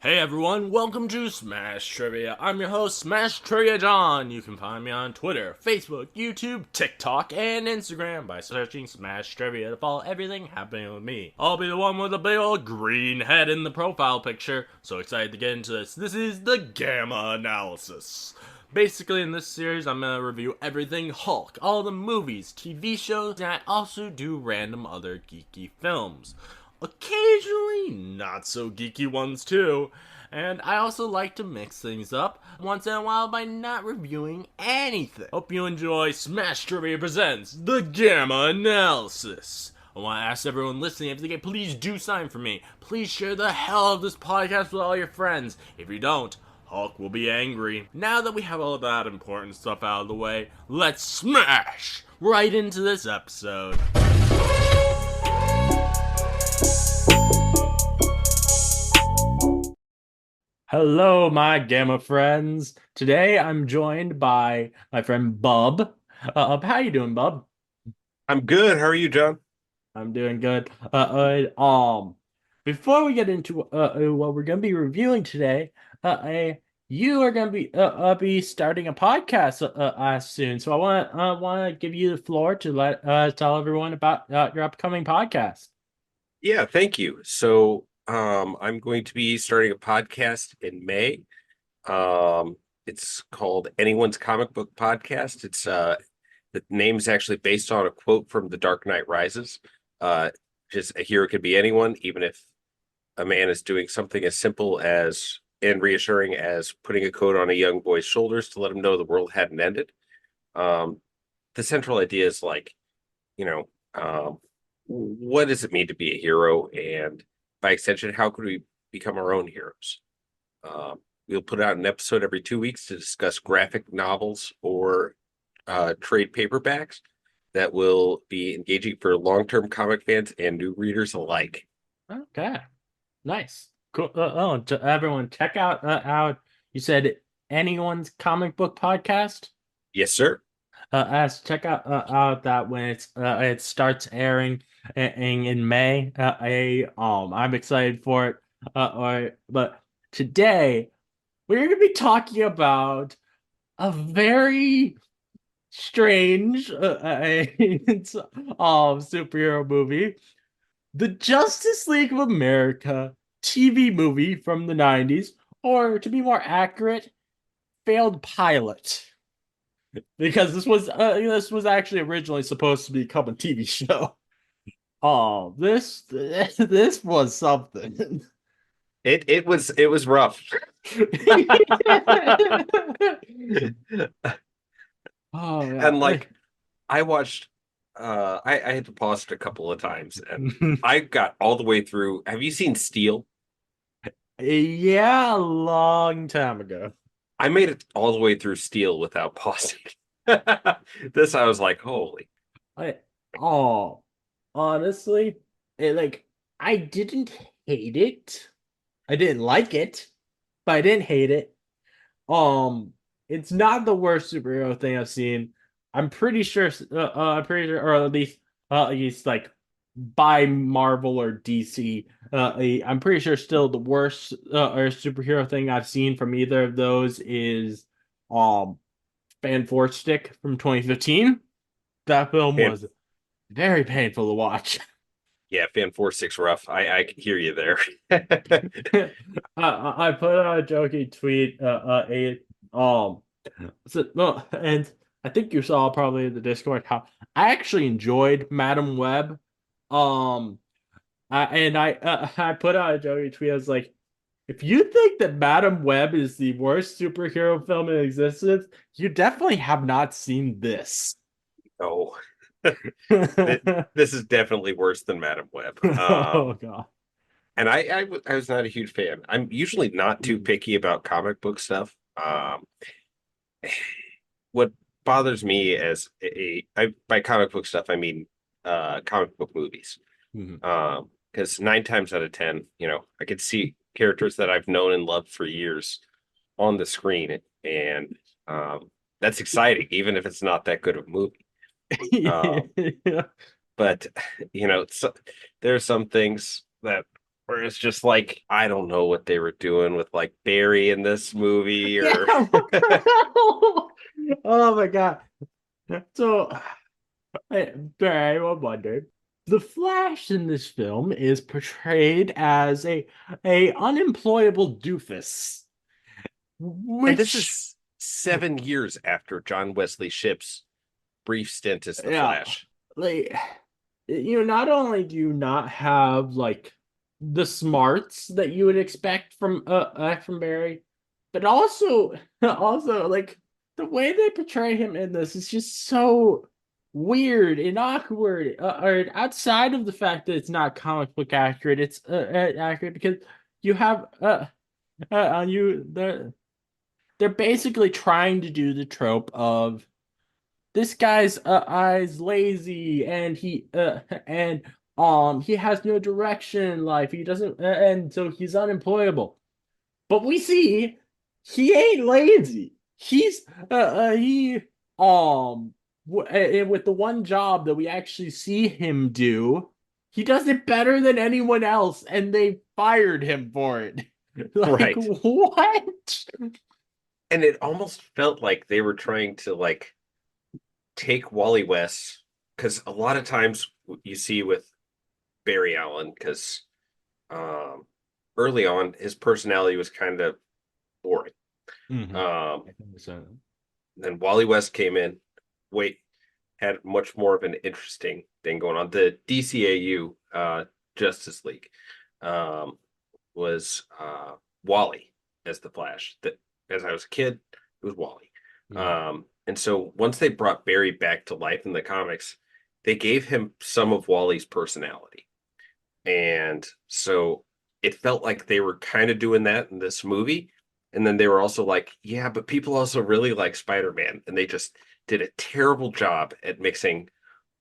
Hey everyone, welcome to Smash Trivia. I'm your host, Smash Trivia John. You can find me on Twitter, Facebook, YouTube, TikTok, and Instagram by searching Smash Trivia to follow everything happening with me. I'll be the one with the big old green head in the profile picture. So excited to get into this. This is the Gamma Analysis. Basically, in this series, I'm gonna review everything Hulk, all the movies, TV shows, and I also do random other geeky films. Occasionally, not so geeky ones too. And I also like to mix things up once in a while by not reviewing anything. Hope you enjoy Smash Trivia Presents The Gamma Analysis. I want to ask everyone listening if they can please do something for me. Please share the hell of this podcast with all your friends. If you don't, Hulk will be angry. Now that we have all that important stuff out of the way, let's smash right into this episode. Hello, my Gamma friends. Today I'm joined by my friend Bubb. How you doing, Bub? I'm good. How are you, John? I'm doing good. Before we get into what we're gonna be reviewing today, you are gonna be starting a podcast soon. So I want to give you the floor to let tell everyone about your upcoming podcast. Yeah, thank you. I'm going to be starting a podcast in May. It's called Anyone's Comic Book Podcast. The name is actually based on a quote from The Dark Knight Rises. Uh, just a hero could be anyone, even if a man is doing something as simple as and reassuring as putting a coat on a young boy's shoulders to let him know the world hadn't ended. Um, the central idea is like, you know, what does it mean to be a hero? And by extension, how could we become our own heroes? We'll put out an episode every 2 weeks to discuss graphic novels or trade paperbacks that will be engaging for long-term comic fans and new readers alike. Okay. Nice. Cool. Everyone, check out. You said anyone's comic book podcast. Yes, sir. Check out that when it starts airing in May. I'm excited for it. But today we're going to be talking about a very strange superhero movie, the Justice League of America TV movie from the 90s, or to be more accurate, failed pilot. Because this was actually originally supposed to become a TV show. Oh, this was something. It was rough. Oh And yeah. like I watched I had to pause it a couple of times and I got all the way through. Have you seen Steel? Yeah, a long time ago. I made it all the way through Steel without pausing. This I was like, holy. I oh honestly, like I didn't hate it. I didn't like it, but I didn't hate it. It's not the worst superhero thing I've seen. I'm pretty sure, or at least like by Marvel or DC. I'm pretty sure still the worst or superhero thing I've seen from either of those is um Fan Force Stick from 2015. That film Fan, was very painful to watch. yeah, Fan 46 rough. I can hear you there. I put out a jokey tweet. Um, no, and I think you saw probably in the Discord how I actually enjoyed Madam Web. Um, I put out a jokey tweet. I was like, if you think that Madam Web is the worst superhero film in existence, you definitely have not seen this. No, this is definitely worse than Madam Web. Oh God. And I was not a huge fan. I'm usually not too picky about comic book stuff. What bothers me as by comic book stuff, I mean comic book movies. Mhm. Because 9 times out of 10, I could see characters that I've known and loved for years on the screen, and that's exciting, even if it's not that good of a movie. Um, Yeah. but so, there are some things that where it's just like I don't know what they were doing with like Barry in this movie Yeah, or what the hell? Oh my God. So, I wonder. The Flash in this film is portrayed as a unemployable doofus, and this which, is 7 years after John Wesley Shipp's brief stint as the yeah, Flash. like, not only do you not have like the smarts that you would expect from Barry, but also also like the way they portray him in this is just so weird and awkward. Or outside of the fact that it's not comic book accurate, it's accurate because you have you they're basically trying to do the trope of this guy's eyes lazy and he has no direction in life. He doesn't and so he's unemployable. But we see he ain't lazy. He's he with the one job that we actually see him do, he does it better than anyone else, and they fired him for it. Like Right. what? And it almost felt like they were trying to like take Wally West because a lot of times you see with Barry Allen because um, early on his personality was kind of boring. Mm-hmm. Um, I think so. then Wally West came in, wait, had much more of an interesting thing going on. The DCAU Justice League um, was Wally as the Flash. That as I was a kid, it was Wally. Yeah. And so once they brought Barry back to life in the comics, they gave him some of Wally's personality. And so it felt like they were kind of doing that in this movie. And then they were also like, yeah, but people also really like Spider-Man. And they just did a terrible job at mixing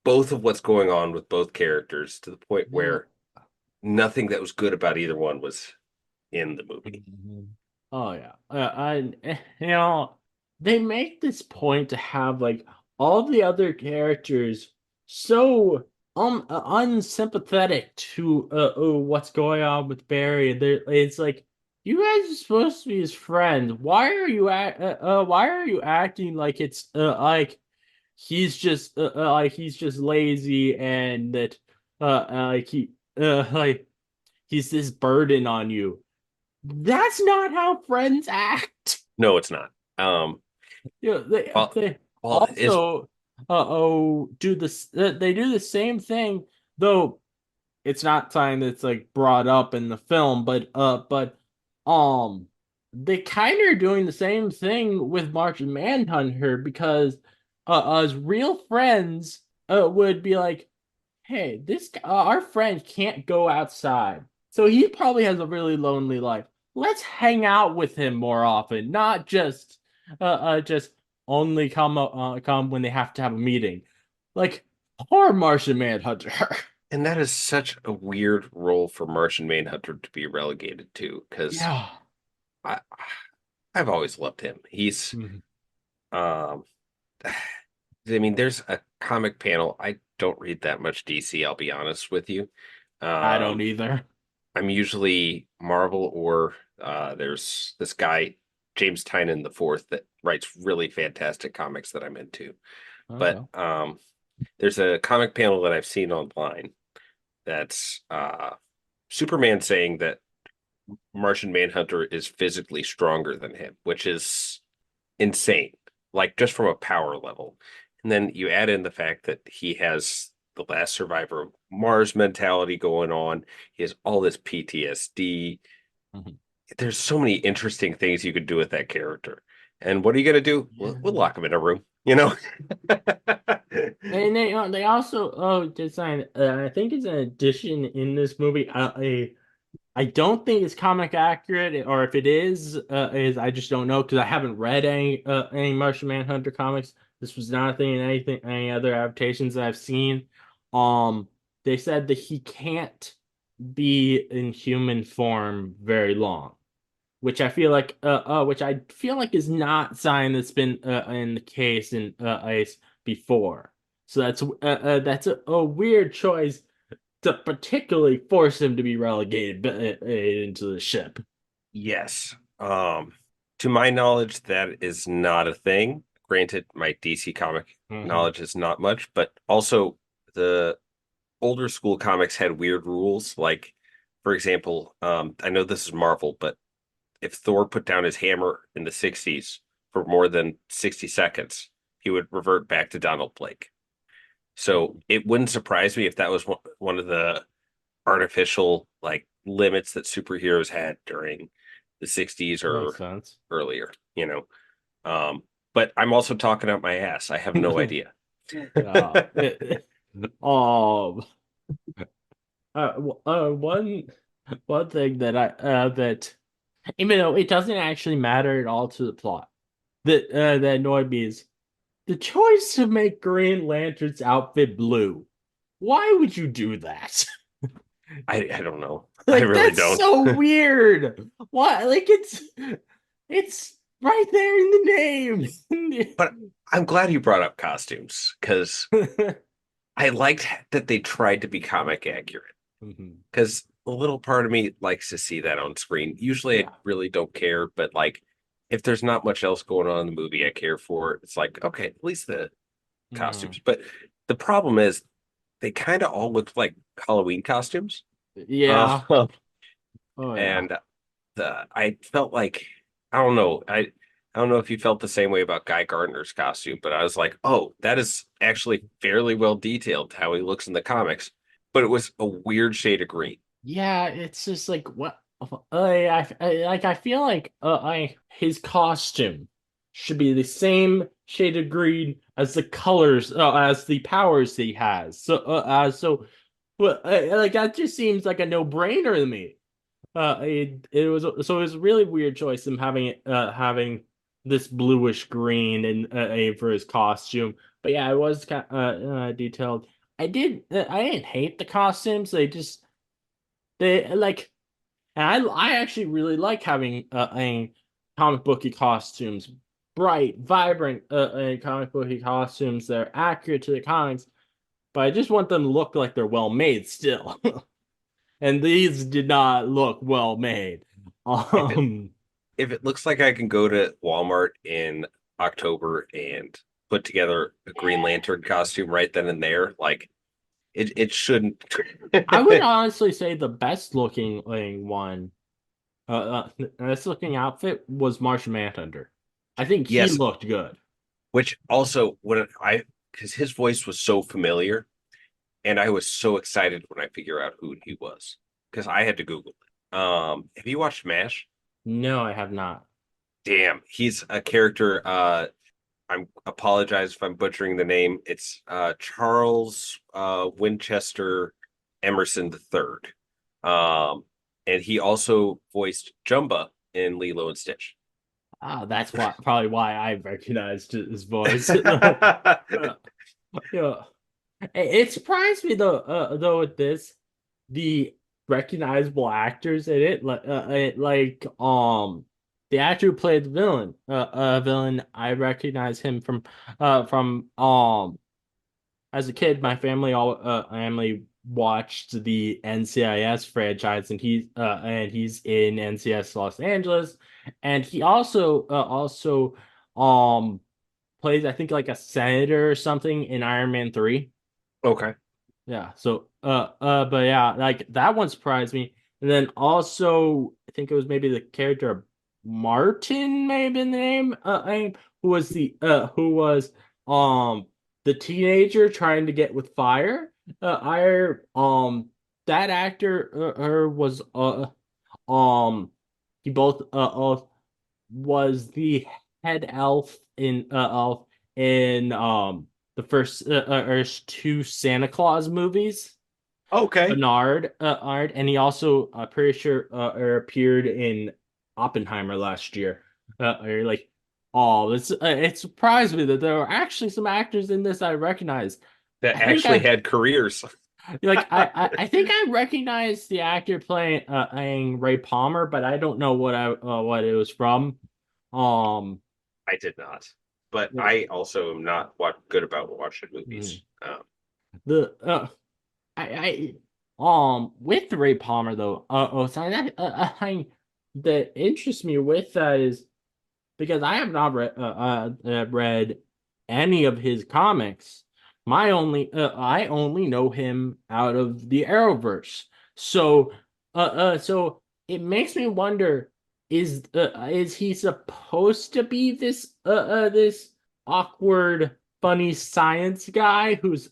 both of what's going on with both characters to the point Yeah. where nothing that was good about either one was in the movie. Mhm. Oh yeah. They make this point to have like all the other characters so unsympathetic to what's going on with Barry. It's like you guys are supposed to be his friends. Why are you acting like it's like he's just lazy and that like like he's this burden on you. That's not how friends act. No, it's not. Um, You know, well, they well, is also do this. They do the same thing, though it's not something that's like brought up in the film, but they kind of are doing the same thing with Martian Manhunter because as real friends would be like, hey, our friend can't go outside. So he probably has a really lonely life. Let's hang out with him more often, not just only come when they have to have a meeting. Like poor Martian Manhunter. and that is such a weird role for Martian Manhunter to be relegated to because Yeah. I I've always loved him. He's Mhm. um I mean, there's a comic panel. I don't read that much DC, I'll be honest with you. I don't Um, either. I'm usually Marvel or there's this guy, James Tynion the fourth, that writes really fantastic comics that I'm into. But Okay. there's a comic panel that I've seen online that's Superman saying that Martian Manhunter is physically stronger than him, which is insane, like just from a power level. And then you add in the fact that he has the last survivor of Mars mentality going on. He has all this PTSD. Mhm. There's so many interesting things you could do with that character. And what are you going to do? We'll Yeah. lock him in a room, you know? And they also design I think it's an addition in this movie I don't think it's comic accurate, or if it is I just don't know because I haven't read any Martian Manhunter comics. This was not a thing in any other adaptations that I've seen. They said that he can't be in human form very long, which I feel like is not something that's been in the case in Ice before. So that's a weird choice to particularly force him to be relegated into the ship. Yes. To my knowledge, that is not a thing. Granted, my DC comic Hmm. knowledge is not much, but also the older school comics had weird rules. Like, for example, I know this is Marvel, but if Thor put down his hammer in the 60s for more than 60 seconds, he would revert back to Donald Blake. So it wouldn't surprise me if that was one of the artificial like limits that superheroes had during the 60s Makes or sense. earlier, you know. But I'm also talking out my ass. I have no idea. Yeah. Um. One thing that I that even though it doesn't actually matter at all to the plot, that annoyed me is the choice to make Green Lantern's outfit blue. Why would you do that? I don't know. I Like really that's don't. so weird. Why? Like it's right there in the name. But I'm glad you brought up costumes because I liked that they tried to be comic accurate. Mhm. Because a little part of me likes to see that on screen. Usually I Yeah. really don't care, but like if there's not much else going on in the movie I care for, it's like, okay, at least the Mhm. costumes. But the problem is they kind of all looked like Halloween costumes. Yeah. Uh, Oh yeah. and I felt like I don't know if you felt the same way about Guy Gardner's costume, but I was like, oh, that is actually fairly well detailed how he looks in the comics. But it was a weird shade of green. Yeah, it's just like what I feel like I his costume should be the same shade of green as the colors as the powers he has. So well, like that just seems like a no-brainer to me. It was a really weird choice him having this bluish green and for his costume. But yeah, it was kind detailed. I didn't hate the costumes. They like and I actually really like having comic booky costumes, bright, vibrant comic booky costumes that are accurate to the comics. But I just want them to look like they're well made still. And these did not look well made. If it Um, if it looks like I can go to Walmart in October and put together a Green Lantern costume right then and there, like it shouldn't. I would honestly say the best looking one, best looking outfit was Martian Manhunter. I think he Yes, looked good. which also when I because his voice was so familiar, and I was so excited when I figure out who he was because I had to Google it. Have you watched MASH? No, I have not. Damn, he's a character. I'm apologize if I'm butchering the name. It's Charles Winchester Emerson III. And he also voiced Jumba in Lilo and Stitch. Ah, that's why probably why I recognized his voice. Yeah. It surprised me though with this the recognizable actors in it the actor who played the villain I recognize him from as a kid my family watched the NCIS franchise and he's in NCIS Los Angeles and he also um plays I think like a senator or something in Iron Man 3. Okay. Yeah. So, but yeah, like that one surprised me. And then also, I think it was maybe the character Martin, maybe in the name, who was the teenager trying to get with fire. That actor was he both was the head elf in the first two Santa Claus movies. Okay. Bernard Ard, and he also pretty sure appeared in Oppenheimer last year. Or like, oh, it surprised me that there were actually some actors in this I recognized. That I think actually I had careers. I think I recognized the actor playing Ray Palmer, but I don't know what it was from. Um, I did not. But yeah. I also am not what good about watching Mhm. movies. The I with Ray Palmer though, something that interests me with that is because I have not read any of his comics. I only know him out of the Arrowverse. So so it makes me wonder, is he supposed to be this awkward funny science guy who's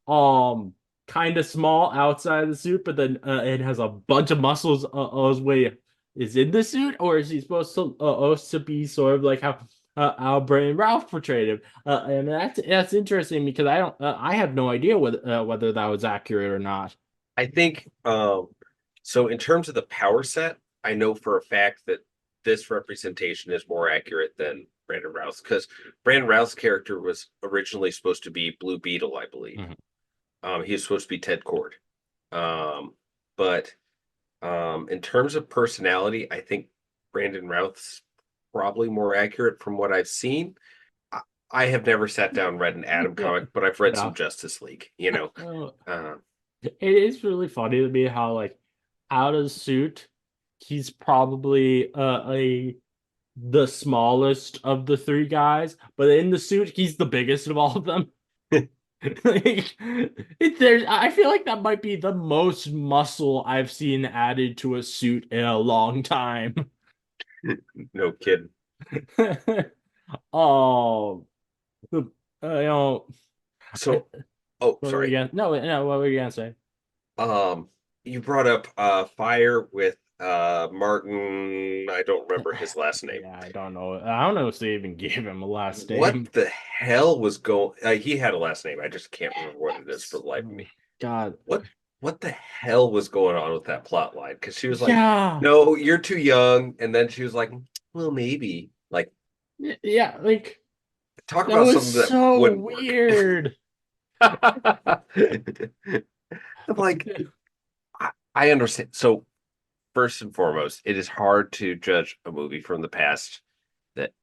um kind of small outside the suit, but then it has a bunch of muscles his way is in the suit, or is he supposed to be sort of like how Brandon Ralph portrayed him? And that's interesting because I have no idea whether that was accurate or not. I think so in terms of the power set, I know for a fact that this representation is more accurate than Brandon Routh's because Brandon Routh's character was originally supposed to be Blue Beetle, I believe. Mhm. He was supposed to be Ted Cord. But in terms of personality, I think Brandon Routh's probably more accurate from what I've seen. I have never sat down and read an Atom Yeah, comic, but I've read yeah. some Justice League, you know. Uh, Uh, it is really funny to me how like out of suit, he's probably a the smallest of the three guys, but in the suit, he's the biggest of all of them. Like, I feel like that might be the most muscle I've seen added to a suit in a long time. no kidding. Oh, you know, I, So, oh, what were you sorry. gonna? No, no, what were you gonna say? Um, you brought up Fire with Martin. I don't remember his last name. Yeah, I don't know. I don't know if they even gave him a last What name. the hell was going? He had a last name. I just can't remember what it is for the life of Oh, me. God. What the hell was going on with that plot line? Because she was like, Yeah. "No, you're too young," and then she was like, "Well, maybe." Like, Yeah, like talk that about was something that so wouldn't work. weird. I'm like, I understand. So first and foremost, it is hard to judge a movie from the past that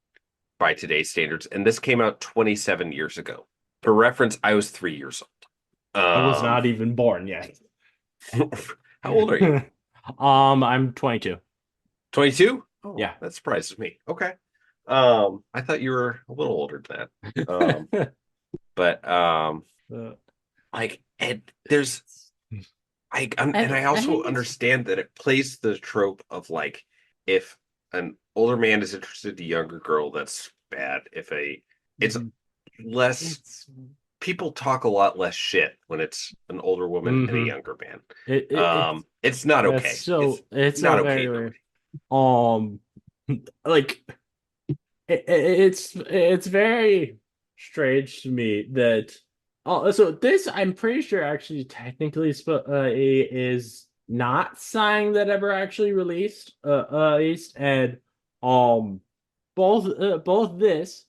by today's standards. And this came out 27 years ago. For reference, I was 3 years old. I was not even born yet. How old are you? I'm 22. 22? Oh, Yeah. that surprises me. Okay. I thought you were a little older than that. But Uh, like, and there's and I I also think it's understand that it plays the trope of like if an older man is interested in a younger girl, that's bad. If a it's less it's people talk a lot less shit when it's an older woman and a hmm younger man. it's It's not that's okay. It's it's not so okay in the very movie. um like it's very strange to me that so this I'm pretty sure actually technically is not something that ever actually released and um both this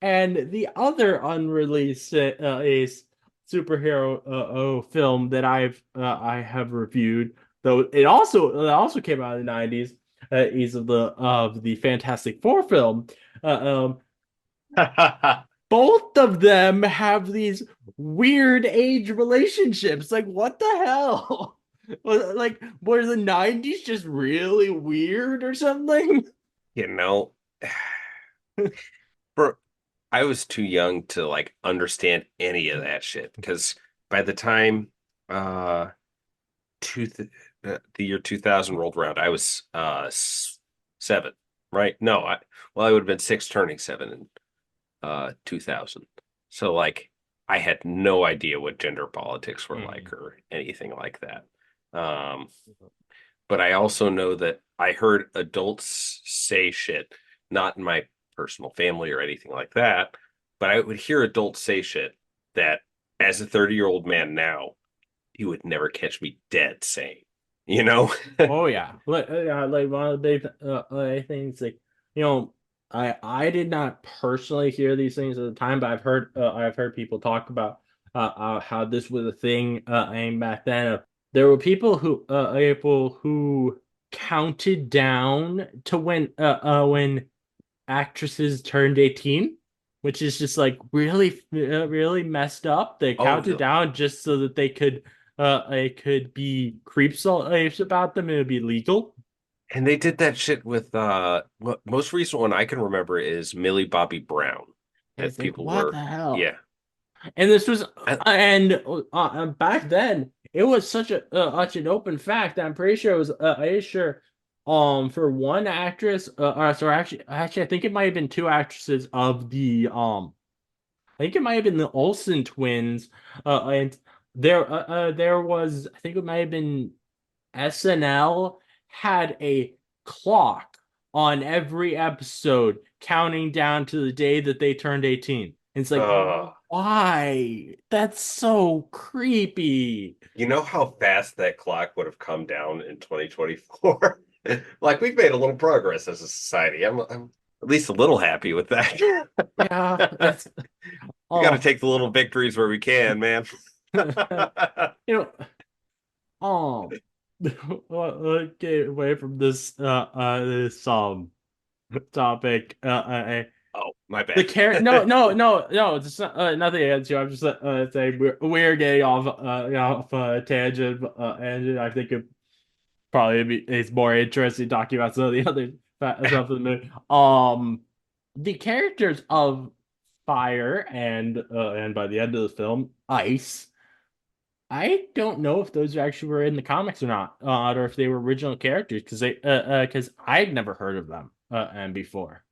and the other unreleased is superhero film that I have reviewed, though it also came out in the 90s, is of the Fantastic Four film. Uh, um Both of them have these weird age relationships. Like, what the hell? Like, were the 90s just really weird or something? You know, for I was too young to like understand any of that shit because by the time two the year 2000 rolled around, I was 7, right? No, I would have been 6 turning 7 in 2000. So like I had no idea what gender politics were like Mm. or anything like that. Um, but I also know that I heard adults say shit, not in my personal family or anything like that, but I would hear adults say shit that as a 30-year-old man now, you would never catch me dead saying, you know? Oh yeah, like one of the big things, like I did not personally hear these things at the time, but I've heard people talk about how this was a thing aimed back then. There were people who counted down to when actresses turned 18, which is just like really really messed up. They Oh, counted down just so that they could it could be creeps about them, it would be legal. And they did that shit with most recent one I can remember is Millie Bobby Brown. That It's like, people what were, the hell? yeah. And this was, I, back then, it was such an open fact that I'm pretty sure it was, for one actress, actually, I think it might have been two actresses of I think it might have been the Olsen twins, and there was, I think it might have been SNL had a clock on every episode counting down to the day that they turned 18. It's like, uh, why? That's so creepy. you know how fast that clock would have come down in 2024? Like we've made a little progress as a society. I'm at least a little happy with that. Yeah, it's We got to oh take the little victories where we can, man. you know, oh get away from this topic. Oh, my The bad. care no, it's not, nothing against you. I'm just saying we're getting off tangent, and I think it probably it's more interesting talking about some of the other stuff in the movie. The characters of Fire and by the end of the film, Ice. I don't know if those actually were in the comics or not, or if they were original characters because I'd never heard of them and before.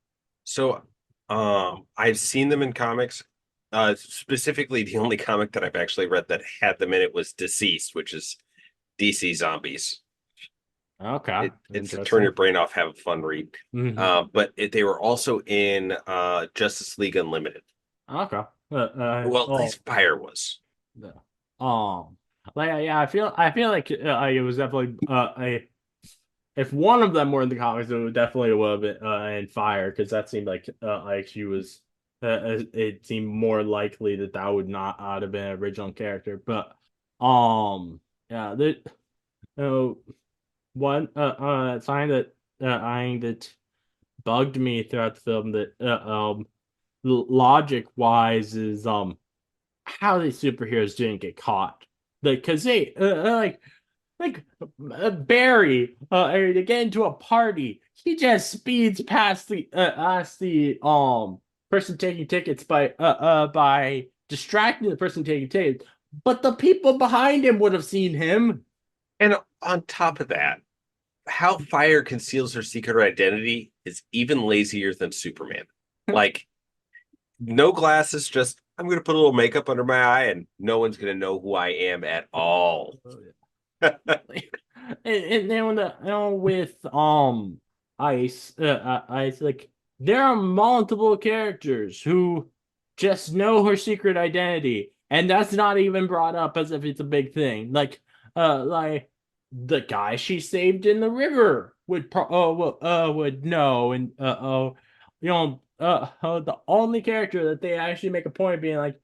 So, I've seen them in comics. Specifically, the only comic that I've actually read that had them in it was Deceased, which is DC Zombies. Okay, It's a turn your interesting. brain off, have a fun read. Hmm. They were also in Justice League Unlimited. Okay. Well, at Oh, least Fire was. yeah. Um, like yeah, I feel like it was definitely a if one of them were in the comics, it would definitely would have been in Fire because that seemed like she was. It seemed more likely that that would not have been an original character, but yeah, uh, one sign that I that bugged me throughout the film that logic wise is how these superheroes didn't get caught. Because they like Barry to get into a party, he just speeds past the person taking tickets by distracting the person taking tickets. But the people behind him would have seen him. And on top of that, how Fire conceals her secret identity is even lazier than Superman. Like, no glasses, just I'm going to put a little makeup under my eye and no one's going to know who I am at all. And then with Ice, like there are multiple characters who just know her secret identity, and that's not even brought up as if it's a big thing. Like the guy she saved in the river would know, and the only character that they actually make a point of being like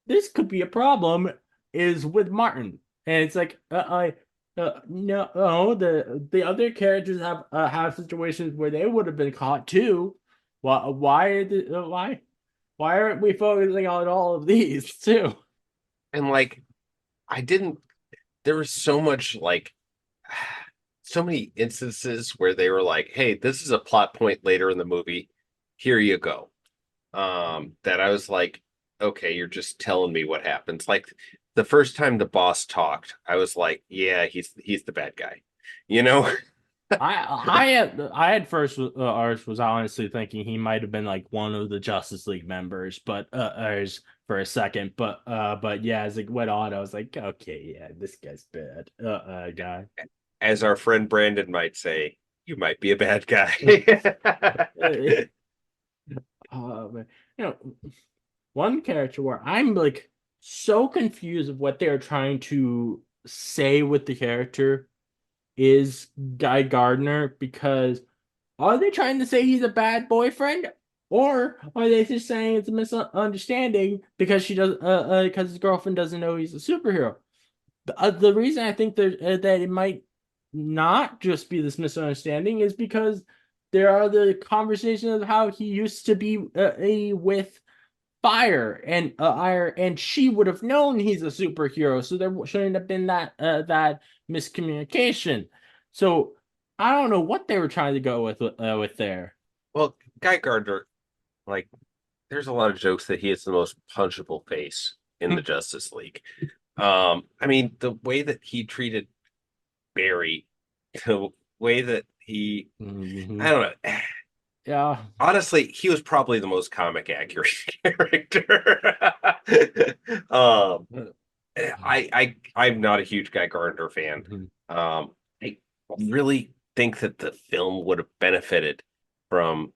this could be a problem is with Martin, and it's like no, the other characters have situations where they would have been caught too. Why aren't we focusing on all of these too? And like, I didn't, there was so much like, so many instances where they were like, hey, this is a plot point later in the movie. Here you go. That I was like, okay, you're just telling me what happens. Like the first time the boss talked, I was like, yeah, he's the bad guy, you know? I had first ours was honestly thinking he might have been like one of the Justice League members, but ours for a second, but yeah, as it went on, I was like, okay, yeah, this guy's bad, guy. As our friend Brandon might say, you might be a bad guy. Man. You know, one character where I'm like so confused of what they're trying to say with the character is Guy Gardner because are they trying to say he's a bad boyfriend? Or are they just saying it's a misunderstanding because because his girlfriend doesn't know he's a superhero? The reason I think that it might not just be this misunderstanding is because there are the conversations of how he used to be with fire and she would have known he's a superhero, so there shouldn't have been that miscommunication. So I don't know what they were trying to go with there. Well, Guy Gardner, like, there's a lot of jokes that he has the most punchable face in the Justice League. I mean, the way that he treated Barry, the way that he, I Mhm. don't know. Yeah. Honestly, he was probably the most comic accurate character. um, I'm not a huge Guy Gardner fan. Mhm. I really think that the film would have benefited from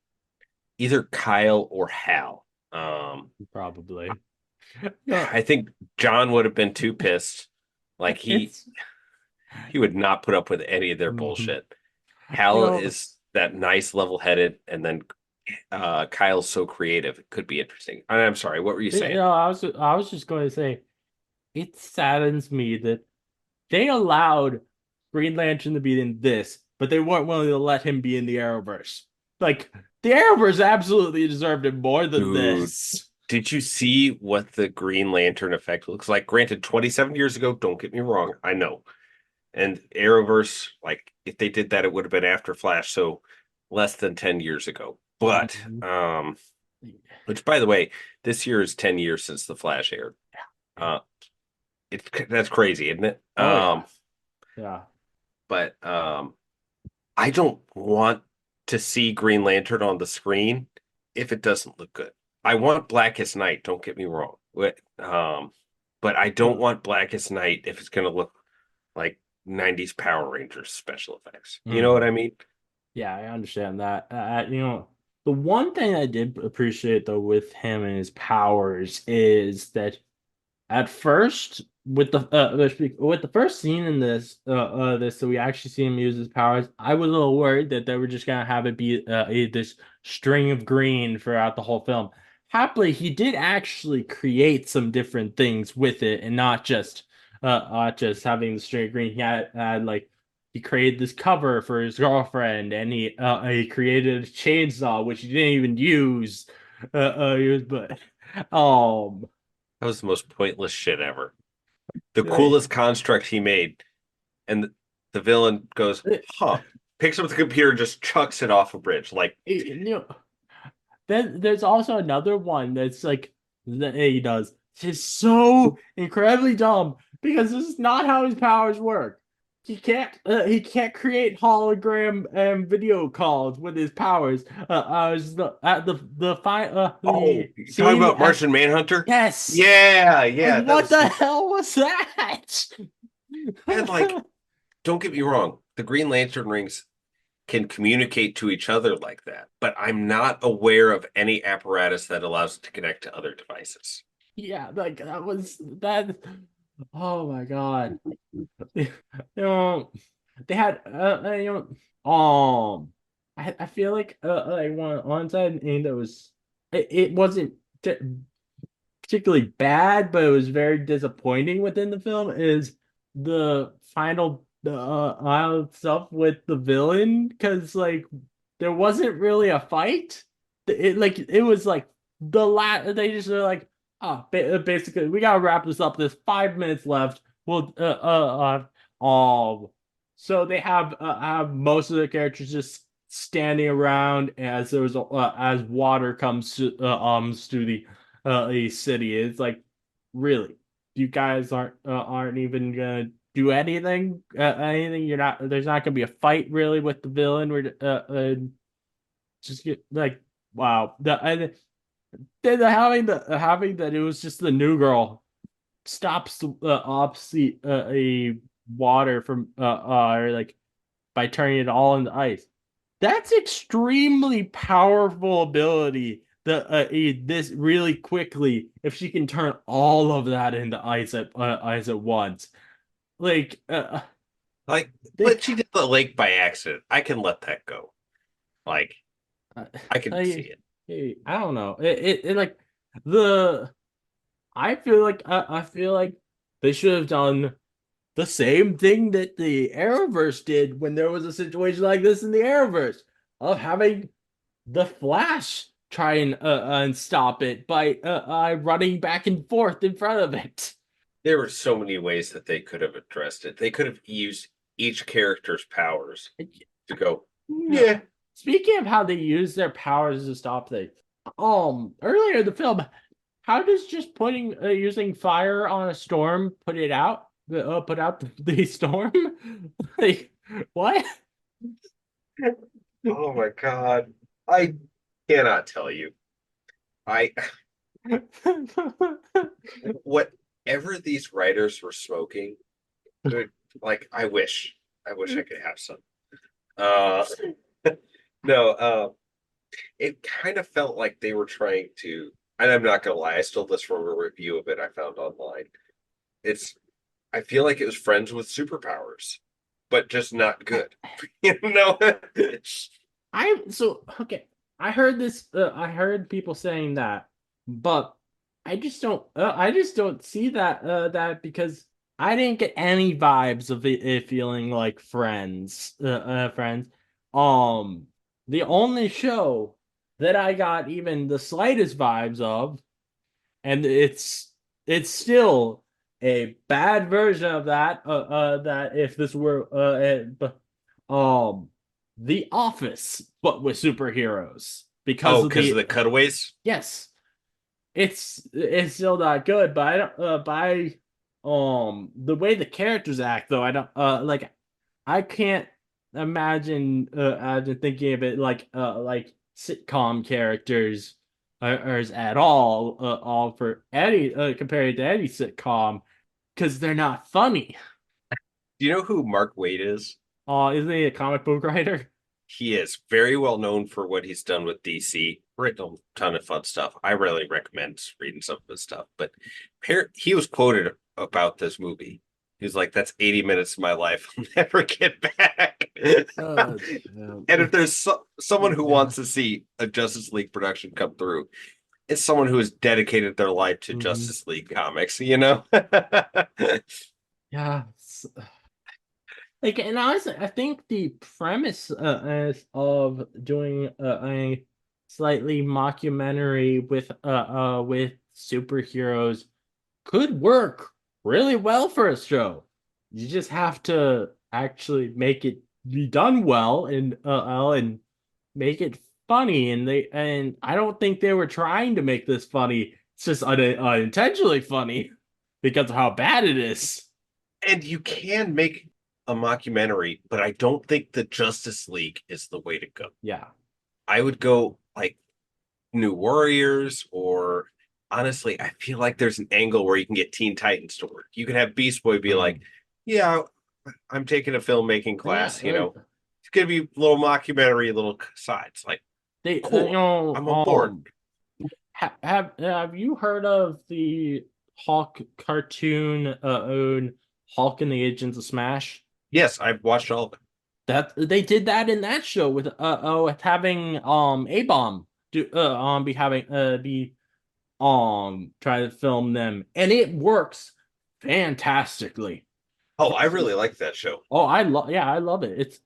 either Kyle or Hal. Probably. Yeah, I think John would have been too pissed. Like it's he would not put up with any of their mhm. bullshit. you Hal know, is that nice, level-headed, and then Kyle's so creative. It could be interesting. I'm sorry, what were you saying? I was just going to say it saddens me that they allowed Green Lantern to be in this, but they weren't willing to let him be in the Arrowverse. Like the Arrowverse absolutely deserved it more than Dude, this. did you see what the Green Lantern effect looks like? Granted, 27 years ago, don't get me wrong, I know. And Arrowverse, like if they did that, it would have been after Flash, so less than 10 years ago. But Mhm. which by the way, this year is 10 years since the Flash aired. Uh it's that's crazy, isn't it? Oh yeah, yeah. But I don't want to see Green Lantern on the screen if it doesn't look good. I want Blackest Night, don't get me wrong. But I don't Uh, want Blackest Night if it's going to look like 90s Power Rangers special effects. You know what I mhm. mean? Yeah, I understand that. The one thing I did appreciate though with him and his powers is that at first with the first scene in this so we actually see him use his powers, I was a little worried that they were just gonna have it be this string of green throughout the whole film. Happily, he did actually create some different things with it and not just having the string of green. He had like he created this cover for his girlfriend, and he created a chainsaw which he didn't even use, but um That was the most pointless shit ever. The yeah, coolest construct he made, and the villain goes, huh, picks up the computer and just chucks it off a bridge. Like, you know, then there's also another one that's like that he does. It's so incredibly dumb because this is not how his powers work. He can't create hologram and video calls with his powers. I was at oh, the you talking scene about at Martian Manhunter? yes. Yeah, Like yeah, that what was, the hell was that? and like, don't get me wrong, the Green Lantern rings can communicate to each other like that, but I'm not aware of any apparatus that allows it to connect to other devices. Yeah, like that was that. Oh my God. You know, they had I feel like one side and that was it wasn't particularly bad, but it was very disappointing within the film is the final stuff with the villain because like there wasn't really a fight. It was like they just were like basically we gotta wrap this up. There's 5 minutes left. We'll so they have most of the characters just standing around as as water comes to the city. It's like, really, you guys aren't even gonna do anything. Anything. You're not. There's not gonna be a fight really with the villain. We're just get like, wow. Then having that it was just the new girl stops the opposite a water from or like by turning it all into ice. That's extremely powerful ability. This really quickly if she can turn all of that into ice at once. Like Like, they but she did the lake by accident. I can let that go. Like, uh, I can see I, it. I don't know. It like the I feel like they should have done the same thing that the Arrowverse did when there was a situation like this in the Arrowverse of having the Flash try and stop it by running back and forth in front of it. There were so many ways that they could have addressed it. They could have used each character's powers to go, Yeah. yeah. Speaking of how they use their powers to stop things, earlier in the film, how does just putting using fire on a storm put out the storm? Like what? Oh my God. I cannot tell you. I whatever these writers were smoking, dude, like I wish I could have some. Uh no, it kind of felt like they were trying to, and I'm not gonna lie, I stole this from a review of it I found online. It's I feel like it was friends with superpowers, but just not good. You know? Okay. I heard this. I heard people saying that, but I just don't see that because I didn't get any vibes of it feeling like Friends. Friends. The only show that I got even the slightest vibes of, and it's still a bad version of that. That if this were The Office, but with superheroes because Oh, of because of the the cutaways? yes, it's still not good. But I don't by the way the characters act though. I don't like I can't imagine thinking of it like sitcom characters at all for any compared to any sitcom because they're not funny. Do you know who Mark Waid is? Isn't he a comic book writer? He is very well known for what he's done with DC. Written a ton of fun stuff. I really recommend reading some of his stuff. But he was quoted about this movie. He was like, "That's 80 minutes of my life I'll never get back." Uh, And if there's someone who yeah. wants to see a Justice League production come through, it's someone who has dedicated their life to Mhm. Justice League comics, you know? Yeah. Like, and honestly, I think the premise is of doing a slightly mockumentary with superheroes could work really well for a show. You just have to actually make it be done well and make it funny. And I don't think they were trying to make this funny. It's just unintentionally funny because of how bad it is. And you can make a mockumentary, but I don't think the Justice League is the way to go. Yeah. I would go like New Warriors, or honestly, I feel like there's an angle where you can get Teen Titans to work. You can have Beast Boy be like, Mm. "Yeah, I'm taking a filmmaking Yeah, class, it's gonna be a little mockumentary, little sides. Like, they cool, I'm on board." have you heard of the Hulk cartoon own Hulk and the Agents of Smash? Yes, I've watched all of it. That they did that in that show with having A Bomb do be having be try to film them and it works fantastically. Oh, I really like that show. Oh, I love it. It's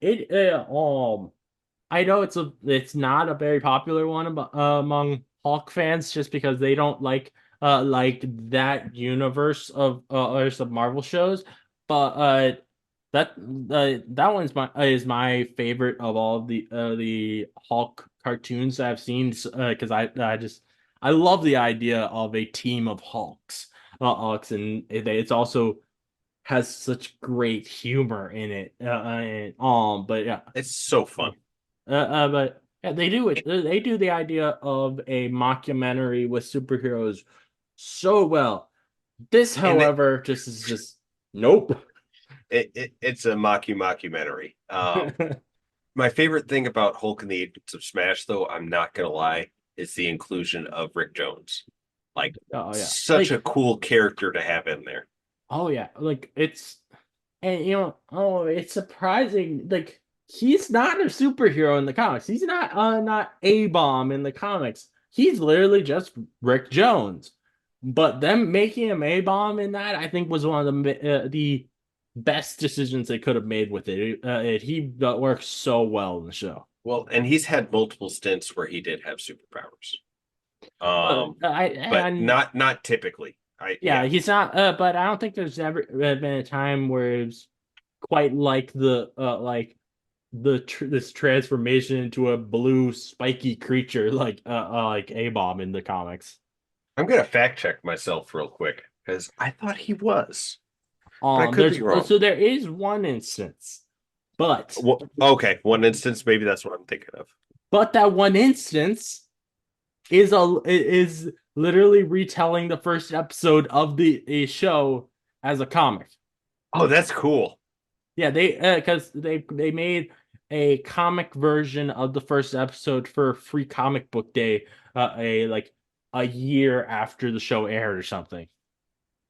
it I know it's not a very popular one among Hulk fans just because they don't like that universe of Marvel shows, but that one's my is my favorite of all of the Hulk cartoons I've seen because I love the idea of a team of Hulks and it's also has such great humor in it but yeah. It's so fun. But yeah, they do it. They do the idea of a mockumentary with superheroes so well. This, And however, just is just nope. it's a mockumentary. My favorite thing about Hulk and the Agents of Smash, though, I'm not gonna lie, is the inclusion of Rick Jones. Like, Oh yeah, such a cool character to have in there. oh yeah, like it's and it's surprising. Like he's not a superhero in the comics. He's not A Bomb in the comics. He's literally just Rick Jones. But them making him A Bomb in that, I think, was one of the best decisions they could have made with it. He works so well in the show. Well, and he's had multiple stints where he did have superpowers. But I But and not typically. I yeah, yeah. he's not. But I don't think there's ever been a time where it's quite like this transformation into a blue spiky creature like A-Bomb in the comics. I'm gonna fact check myself real quick because I thought he was, but I could There's be wrong. so there is one instance, but Okay, one instance, maybe that's what I'm thinking of. that one instance is literally retelling the first episode of the a show as a comic. Oh, that's cool. Yeah, they because they made a comic version of the first episode for Free Comic Book Day, a like a year after the show aired or something.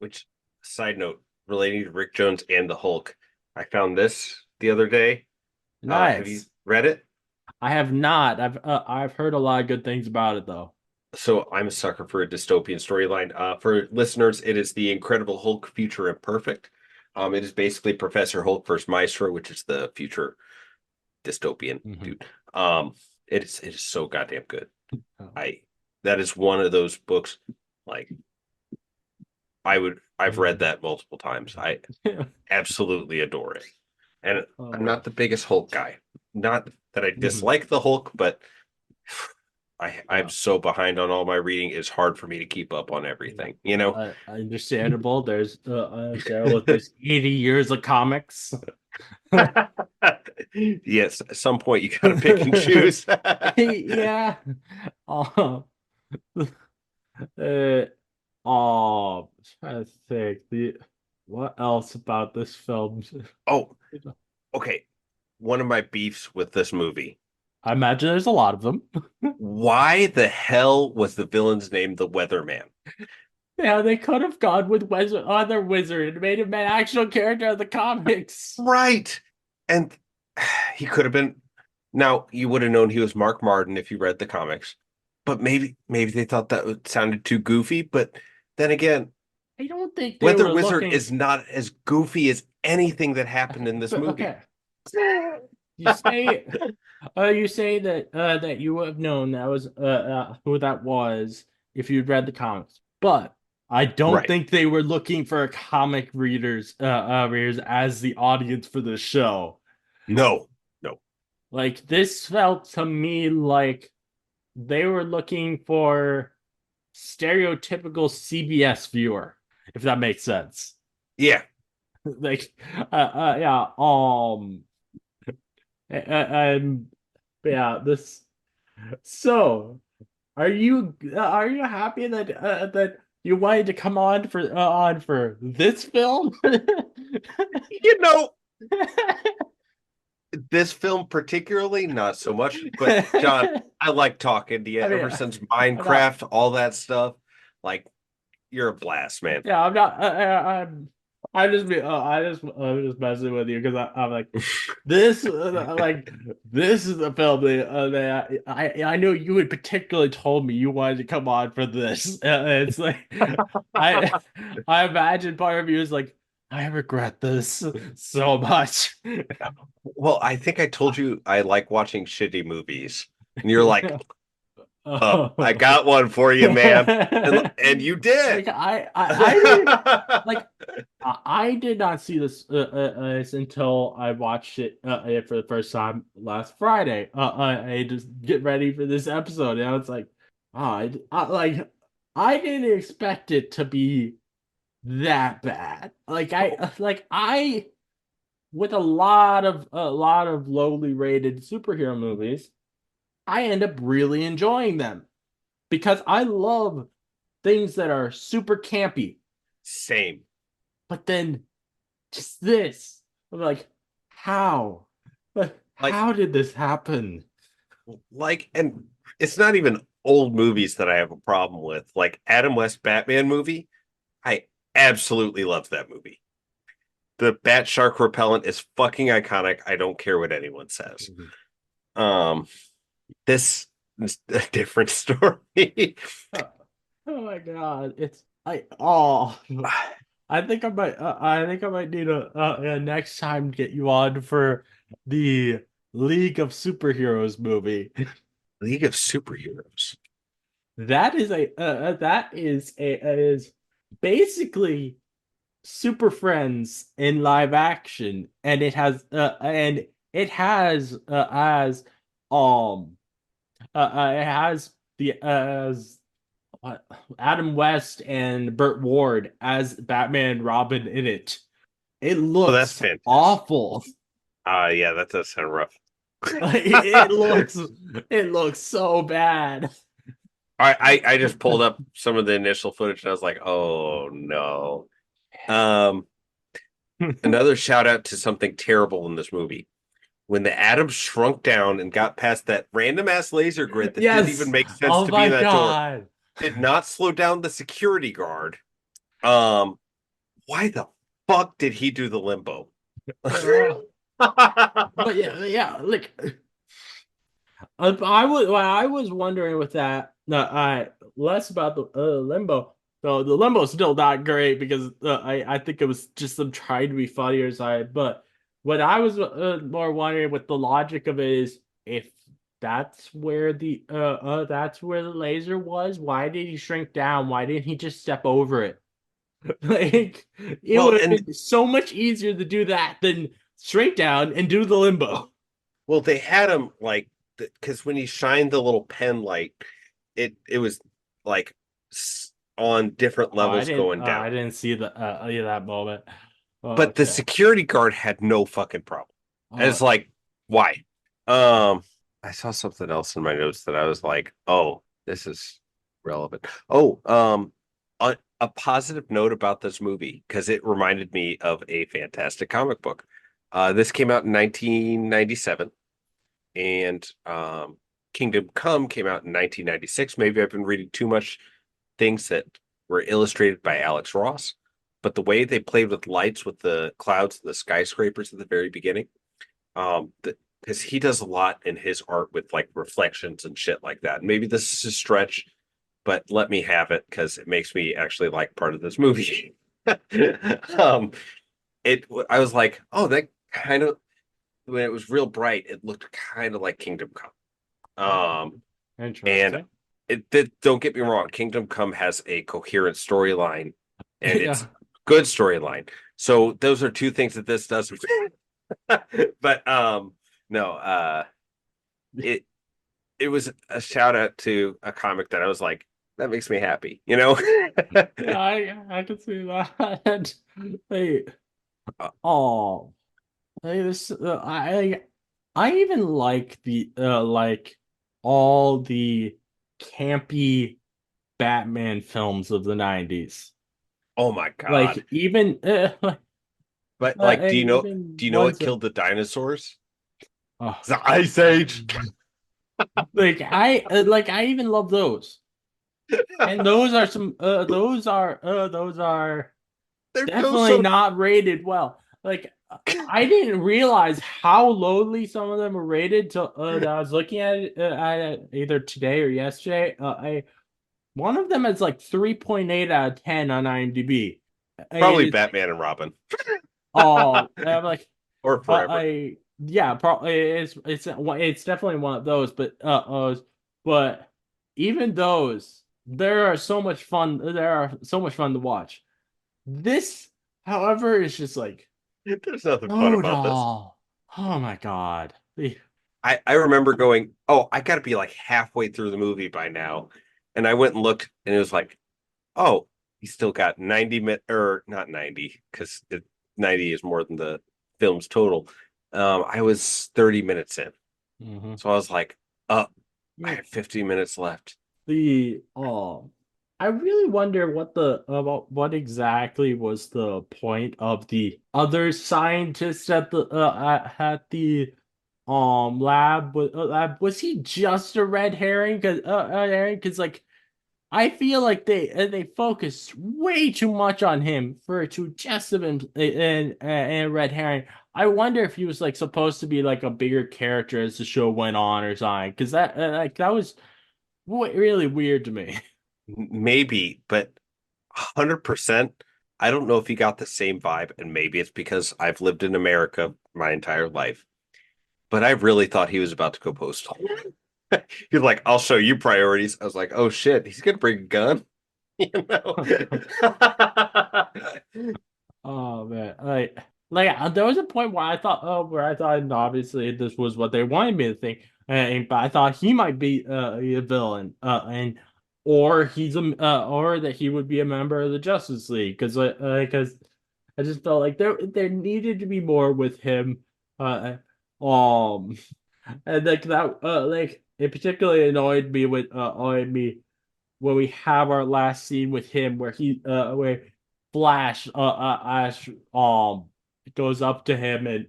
Which, side note, relating to Rick Jones and the Hulk, I found this the other day. Have you Nice. read it? I have not. I've heard a lot of good things about it though. So I'm a sucker for a dystopian storyline. For listeners, it is the Incredible Hulk Future Imperfect. It is basically Professor Hulk versus Maestro, which is the future dystopian Mhm. dude. It is so goddamn good. Oh. I that is one of those books like I've read that multiple times. I absolutely adore it. And I'm Oh. not the biggest Hulk guy. Not that I Mhm. dislike the Hulk, but I'm Yeah. so behind on all my reading. It's hard for me to keep up on everything, you know? Understandable. There's understandable. There's 80 years of comics. Yes, at some point you gotta pick and choose. Yeah. Oh, uh, oh, trying to think. What else about this film? Oh, okay. One of my beefs with this movie. I imagine there's a lot of them. Why the hell was the villain's name the Weatherman? Yeah, they could have gone with other wizard and made him an actual character of the comics. Right. And he could have been. Now, you would have known he was Mark Martin if you read the comics, but maybe they thought that sounded too goofy. But then again, I don't think they Weather were Wizard looking. is not as goofy as anything that happened in this But movie. okay, you say you say that you would have known that was who that was if you'd read the comics. But I don't Right. think they were looking for comic readers as the audience for the show. No, no. Like this felt to me like they were looking for stereotypical CBS viewer, if that makes sense. Yeah. Like yeah, and yeah, this so are you happy that you wanted to come on for this film? You know, this film particularly, not so much. But John, I like talking to you I mean, ever since I'm not. Minecraft, all that stuff. Like, you're a blast, man. Yeah, I'm not. I'm just messing with you because I'm like this is the film that I know you had particularly told me you wanted to come on for this. It's like I I imagine part of you is like I regret this so much. Well, I think I told you I like watching shitty movies. And you're like, I Oh. got one for you, man. And you did. Like I didn't like I did not see this until I watched it for the first time last Friday. I just get ready for this episode, and I was like, oh, I didn't expect it to be that bad. I with a lot of lowly rated superhero movies, I end up really enjoying them because I love things that are super campy. Same. But then just this. I'm like, how? Like, Like, how did this happen? and it's not even old movies that I have a problem with. Like Adam West Batman movie, I absolutely love that movie. The Bat Shark repellent is fucking iconic. I don't care what anyone says. Um, this is a different story. Oh, oh my god, it's I oh I think I might need a next time get you on for the League of Superheroes movie. League of Superheroes. Is basically Super Friends in live action, and it has as it has the as what Adam West and Burt Ward as Batman and Robin in it. It Oh, that's looks fantastic. awful. Yeah, that does sound rough. It looks so bad. I just pulled up some of the initial footage and I was like, oh no. Um, Another shout out to something terrible in this movie. When the atoms shrunk down and got past that random ass laser grid that didn't Yes. even make sense Oh to be my in that door, God. did not slow down the security guard. Um, why the fuck did he do the limbo? Uh, but yeah, like I was wondering with that. No, I less about the limbo. So the limbo's still not great because I think it was just them trying to be funnier side. But what I was more wondering with the logic of it is if that's where the laser was. Why did he shrink down? Why didn't he just step over it? Like it well, would have and been so much easier to do that than shrink down and do the limbo. well, they had him like because when he shined the little pen light, it was like on different Oh, levels going I down. didn't see the that moment. Oh, But the okay. security guard had no fucking problem. And Uh, it's like, why? Um, I saw something else in my notes that I was like, oh, this is relevant. Oh, a positive note about this movie because it reminded me of a fantastic comic book. This came out in 1997, and Kingdom Come came out in 1996. Maybe I've been reading too much things that were illustrated by Alex Ross, but the way they played with lights with the clouds and the skyscrapers at the very beginning, because he does a lot in his art with like reflections and shit like that. Maybe this is a stretch, but let me have it because it makes me actually like part of this movie. um, I was like, oh, that kind of when it was real bright, it looked kind of like Kingdom Come. And Interesting. it did, don't get me wrong, Kingdom Come has a coherent storyline and it's Yeah. good storyline. So those are two things that this does. But no, it it was a shout out to a comic that I was like, that makes me happy, you know? Yeah, I can see that. Hey, oh, hey, this I even like the like all the campy Batman films of the 90s. Oh my God. Like even But like, even do you know what ones killed the dinosaurs? oh, The Ice Age. like I even love those. And those are They're definitely so not rated well. Like I didn't realize how lowly some of them were rated till that I was looking at it either today or yesterday. I one of them is like 3.8 out of 10 on IMDb. And probably it's Batman and Robin I'm like or Forever. I yeah, probably it's definitely one of those, but even those there are so much fun. There are so much fun to watch. This, however, is just like There's nothing fun no about this. doll. Oh my God. I remember going, oh, I got to be like halfway through the movie by now. And I went and looked and it was like, oh, he still got 90 minutes or not 90 because 90 is more than the film's total. I was 30 minutes in. Mhm. So I was like, I have 15 minutes left. The I really wonder what the about what exactly was the point of the other scientist at the at the lab. Was he just a red herring? Because like I feel like they focused way too much on him for it to just have been in red herring. I wonder if he was like supposed to be like a bigger character as the show went on or something. Because that was really weird to me. Maybe, but 100%. I don't know if he got the same vibe. And maybe it's because I've lived in America my entire life. but I really thought he was about to go postal. He's like, I'll show you priorities. I was like, oh shit, he's gonna bring a gun. You know? Oh man, there was a point where I thought, and obviously this was what they wanted me to think, but I thought he might be a villain, and or that he would be a member of the Justice League, because I just felt like there needed to be more with him, uh, um, and like that, it particularly annoyed me when we have our last scene with him where Flash Ash goes up to him and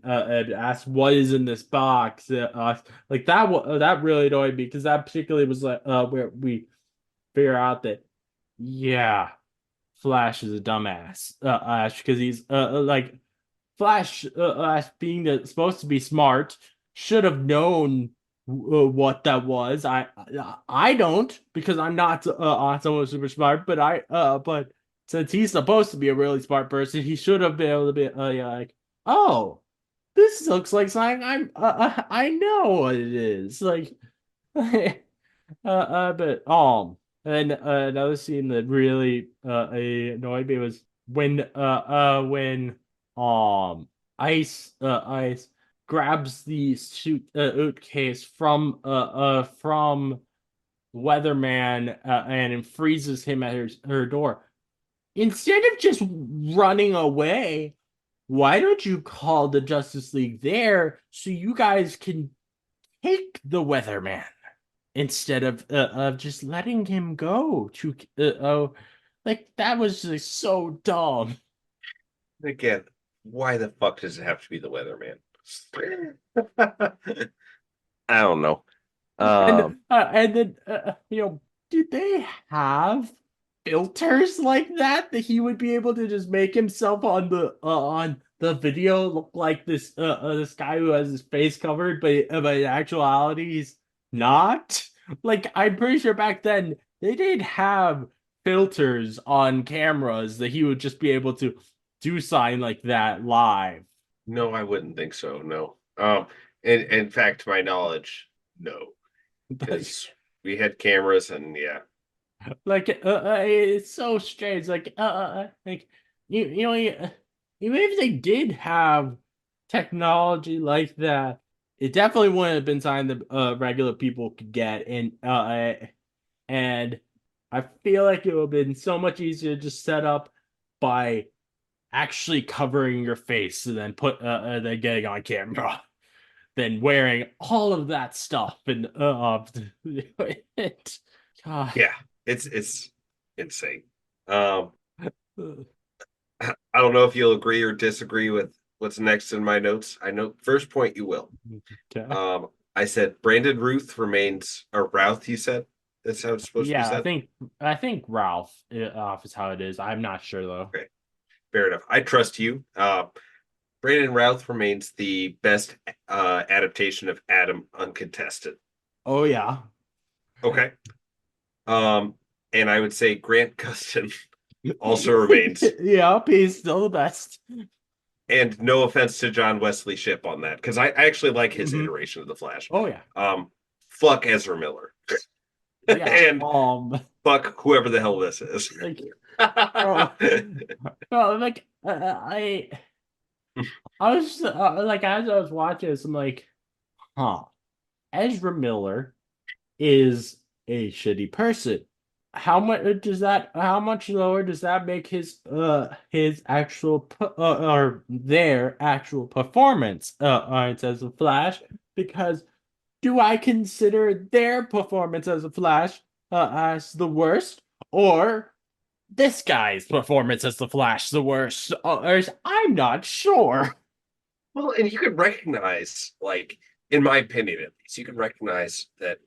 asks what is in this box, like that really annoyed me because that particularly was like where we figure out that yeah, Flash is a dumbass, Ash, because he's like Flash, being supposed to be smart, should have known what that was. I don't, because I'm not someone who's super smart. But since he's supposed to be a really smart person, he should have been able to be yeah, like, oh, this looks like something I know what it is. Like, but and another scene that really annoyed me was when Ice grabs the suitcase from Weatherman and freezes him at her door. Instead of just running away, why don't you call the Justice League there so you guys can take the Weatherman instead of just letting him go to like that was just so dumb. Again, why the fuck does it have to be the weatherman? I don't know. And then did they have filters like that he would be able to just make himself on the video look like this guy who has his face covered, but in actuality he's not? Like, I'm pretty sure back then they didn't have filters on cameras that he would just be able to do something like that live. No, I wouldn't think so. No. In fact, to my knowledge, no, Like, because we had cameras and yeah. it's so strange. Like even if they did have technology like that, it definitely wouldn't have been something that regular people could get. And I feel like it would have been so much easier to just set up by actually covering your face and then then getting on camera than wearing all of that stuff and it. God. Yeah, it's insane. Um, I don't know if you'll agree or disagree with what's next in my notes. I know first point you will. Okay. I said Brandon Ruth remains or Routh, you said? That's how it's supposed to be Yeah, said? I think Ralph is how it is. I'm not sure though. Okay, fair enough. I trust you. Brandon Routh remains the best adaptation of Adam uncontested. Oh yeah. Okay. Um, and I would say Grant Gustin also remains. Yeah, he's still the best. And no offense to John Wesley Shipp on that, because I actually like his Mhm. iteration of the Flash. Oh yeah. Fuck Ezra Miller. Yeah. And fuck whoever the hell this is. Like oh, well, like I was like as I was watching this, I'm like, huh, Ezra Miller is a shitty person. How much lower does that make his actual or their actual performance as a Flash? Because do I consider their performance as a Flash as the worst, or this guy's performance as the Flash the worst? I'm not sure. Well, and you can recognize, like, in my opinion at least, you can recognize that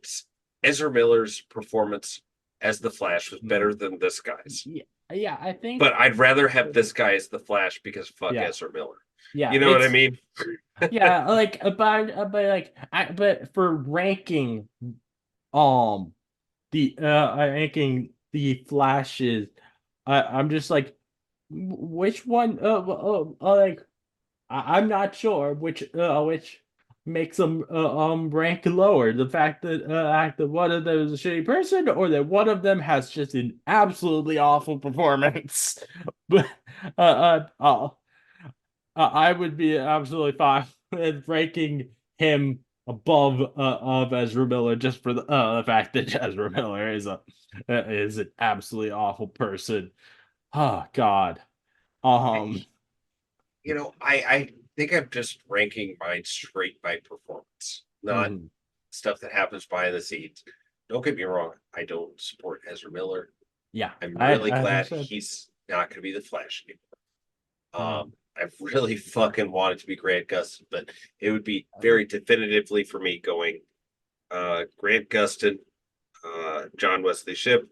Ezra Miller's performance as the Flash was better than this guy's. Yeah, yeah, I think. But I'd rather have this guy as the Flash because fuck Yeah, Ezra Miller. yeah, You know what I mean? yeah, like but for um ranking the Flashes, I'm just like, which one? Like I'm not sure which makes them rank lower. The fact that one of them is a shitty person, or that one of them has just an absolutely awful performance. But I would be absolutely fine with ranking him above of Ezra Miller just for the fact that Ezra Miller is an absolutely awful person. Oh God. Um. I think I'm just ranking mine straight by performance, not Mhm. stuff that happens behind the scenes. Don't get me wrong, I don't support Ezra Miller. Yeah, I'm really I glad understand. he's not going to be the Flash anymore. Um. I've really fucking wanted to be Grant Gustin, but it would be very definitively for me going Grant Gustin, John Wesley Shipp,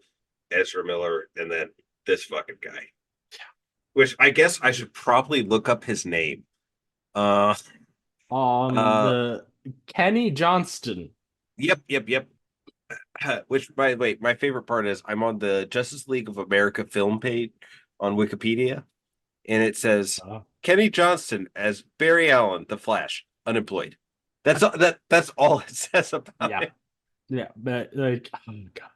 Ezra Miller, and then this fucking guy. Which I guess I should probably look up his name. Uh, uh, The Kenny Johnston. yep. Which, by the way, my favorite part is I'm on the Justice League of America film page on Wikipedia, and it says Uh, Kenny Johnston as Barry Allen, the Flash, unemployed. That's all it says about yeah, it. yeah, but like, oh God.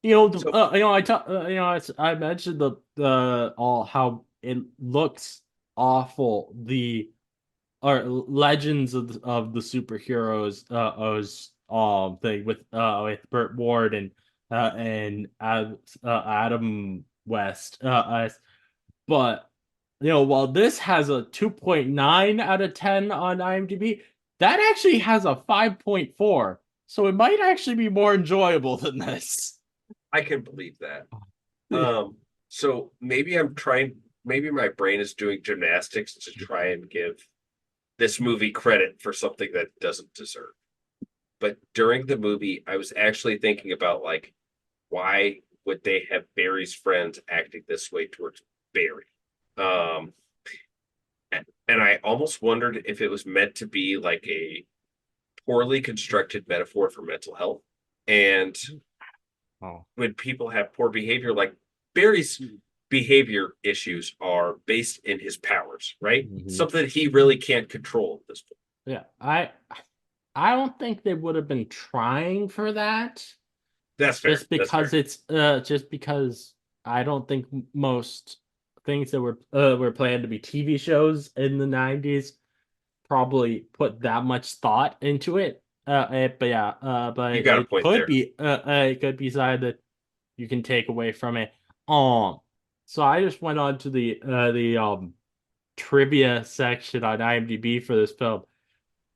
You know, So I mentioned the all how it looks awful. The or Legends of the superheroes thing with Burt Ward and Adam West but while this has a 2.9 out of 10 on IMDb, that actually has a 5.4, so it might actually be more enjoyable than this. I can believe that. Um, so maybe my brain is doing gymnastics to try and give this movie credit for something that it doesn't deserve. But during the movie, I was actually thinking about like, why would they have Barry's friends acting this way towards Barry? Um, and I almost wondered if it was meant to be like a poorly constructed metaphor for mental health. And Oh. when people have poor behavior, like Barry's behavior issues are based in his powers, right? Mhm. Something he really can't control at this point. Yeah, I don't think they would have been trying for that. That's fair. That's fair. Just because I don't think most things that were planned to be TV shows in the 90s probably put that much thought into it. But yeah, but You got a point there. it could be side that you can take away from it. Um, so I just went on to the trivia section on IMDb for this film.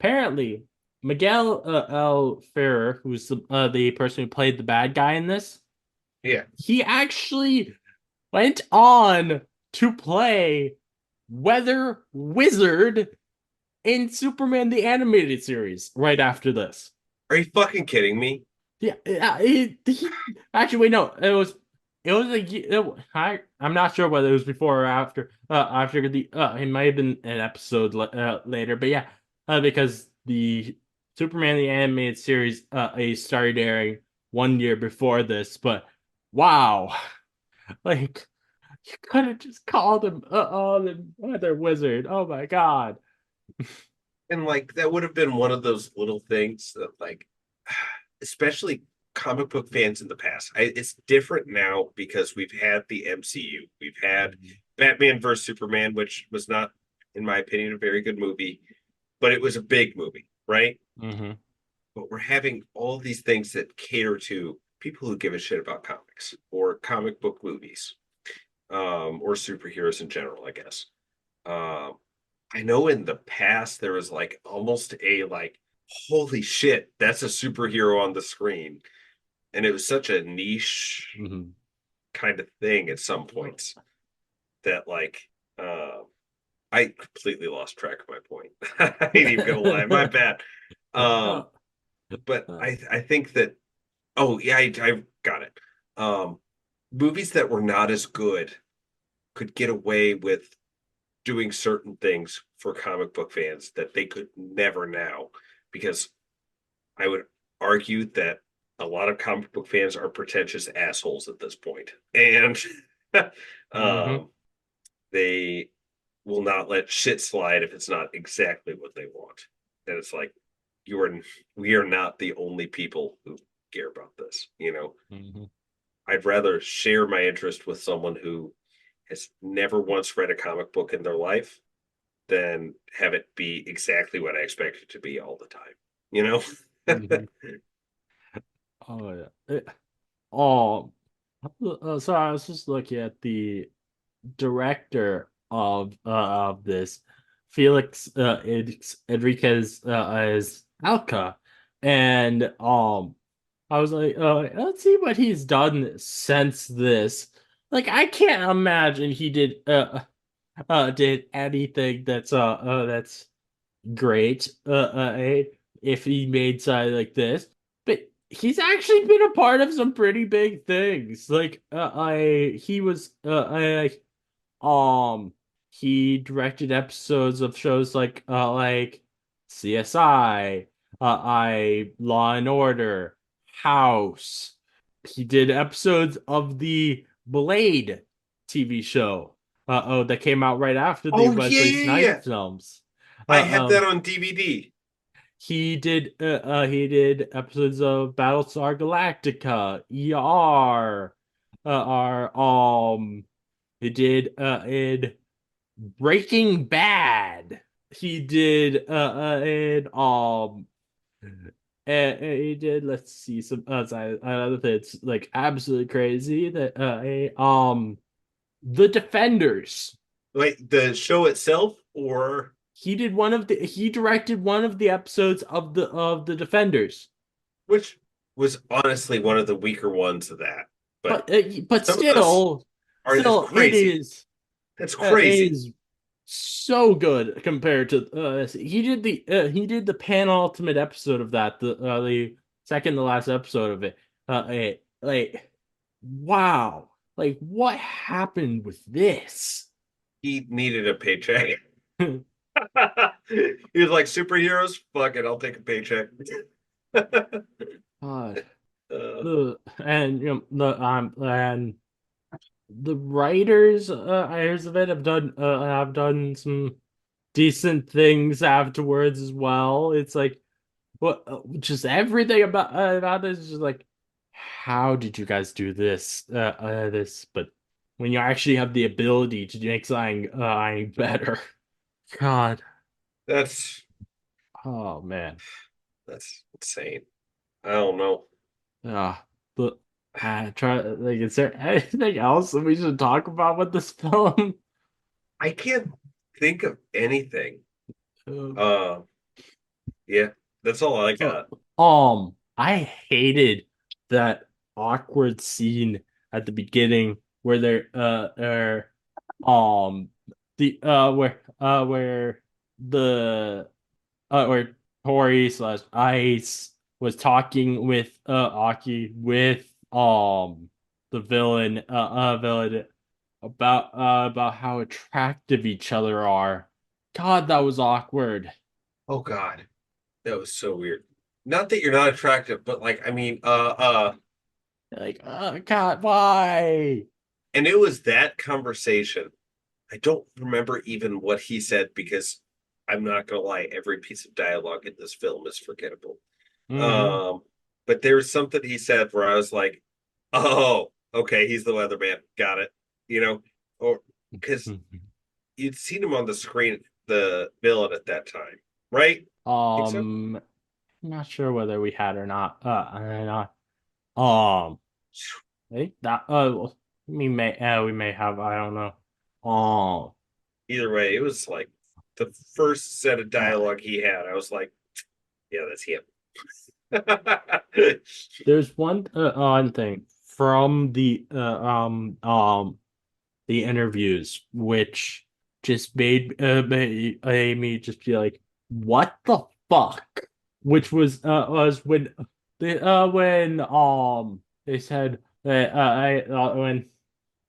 Apparently, Miguel L. Ferrer, who's the person who played the bad guy in this, Yeah. he actually went on to play Weather Wizard in Superman the Animated Series right after this. Are you fucking kidding me? Yeah, actually, wait, no, it was I'm not sure whether it was before or after. After it might have been an episode later, but yeah, because the Superman the Animated Series it started airing 1 year before this, but wow, like you could have just called him the Weather Wizard. Oh my God. And like that would have been one of those little things that like especially comic book fans in the past. It's different now because we've had the MCU. We've had Batman versus Superman, which was not, in my opinion, a very good movie, but it was a big movie, right? Mm-hmm. But we're having all these things that cater to people who give a shit about comics or comic book movies, or superheroes in general, I guess. Um, I know in the past there was like almost a like, holy shit, that's a superhero on the screen. And it was such a niche Mm-hmm. kind of thing at some points that like I completely lost track of my point. I ain't even gonna lie, my bad. Um, but I think that oh yeah, I got it. Um, movies that were not as good could get away with doing certain things for comic book fans that they could never now, because I would argue that a lot of comic book fans are pretentious assholes at this point, and Mm-hmm. um, they will not let shit slide if it's not exactly what they want. And it's like you are we are not the only people who care about this, you know. Mm-hmm. I'd rather share my interest with someone who has never once read a comic book in their life than have it be exactly what I expect it to be all the time, you know. Mm-hmm. Oh yeah. Oh, so I was just looking at the director of this, Felix Enriquez as Alka, and I was like, let's see what he's done since this. Like, I can't imagine he did anything that's great if he made something like this. But he's actually been a part of some pretty big things. Like, I he was um, he directed episodes of shows like CSI, I Law and Order, House. He did episodes of the Blade TV show. Oh, that came out right after the Oh yeah, Wesley yeah, Snipes yeah. films. I have Uh, that on DVD. he did episodes of Battlestar Galactica, ER, he did in Breaking Bad. He did in he did, let's see, some other things like absolutely crazy that The Defenders. Like the show itself, or He directed one of the episodes of the Defenders. which was honestly one of the weaker ones of that. But But some of those are just still it crazy. is That's it crazy. is so good compared to he did the penultimate episode of that, the second to last episode of it. Like, wow, like what happened with this? He needed a paycheck. He was like, superheroes, fuck it, I'll take a paycheck. God, uh, and the writers of it have done some decent things afterwards as well. It's like, what, just everything about this is just like, how did you guys do this? But when you actually have the ability to make something better, God, that's oh man, that's insane. I don't know. ah, but I try like, is there anything else that we should talk about with this film? I can't think of anything. Uh, Uh yeah, that's all I So, got. I hated that awkward scene at the beginning where they're um the where the where Tori slash Ice was talking with Aki with the villain about how attractive each other are. God, that was awkward. Oh God, that was so weird. Not that you're not attractive, but like I mean, Like, oh God, why? and it was that conversation. I don't remember even what he said because I'm not gonna lie, every piece of dialogue in this film is forgettable. Hmm. Um, but there's something he said where I was like, "Oh, okay, he's the weatherman. Got it." You know, or because you'd seen him on the screen, the villain at that time, right? Think so? I'm not sure whether we had or not. Or not. Um, I think that we may have. I don't know. Um, Either way, it was like the first set of uh, dialogue he had. I was like, "Yeah, that's him." there's one odd thing from the interviews, which just made me just be like, what the fuck? Which was when they said that when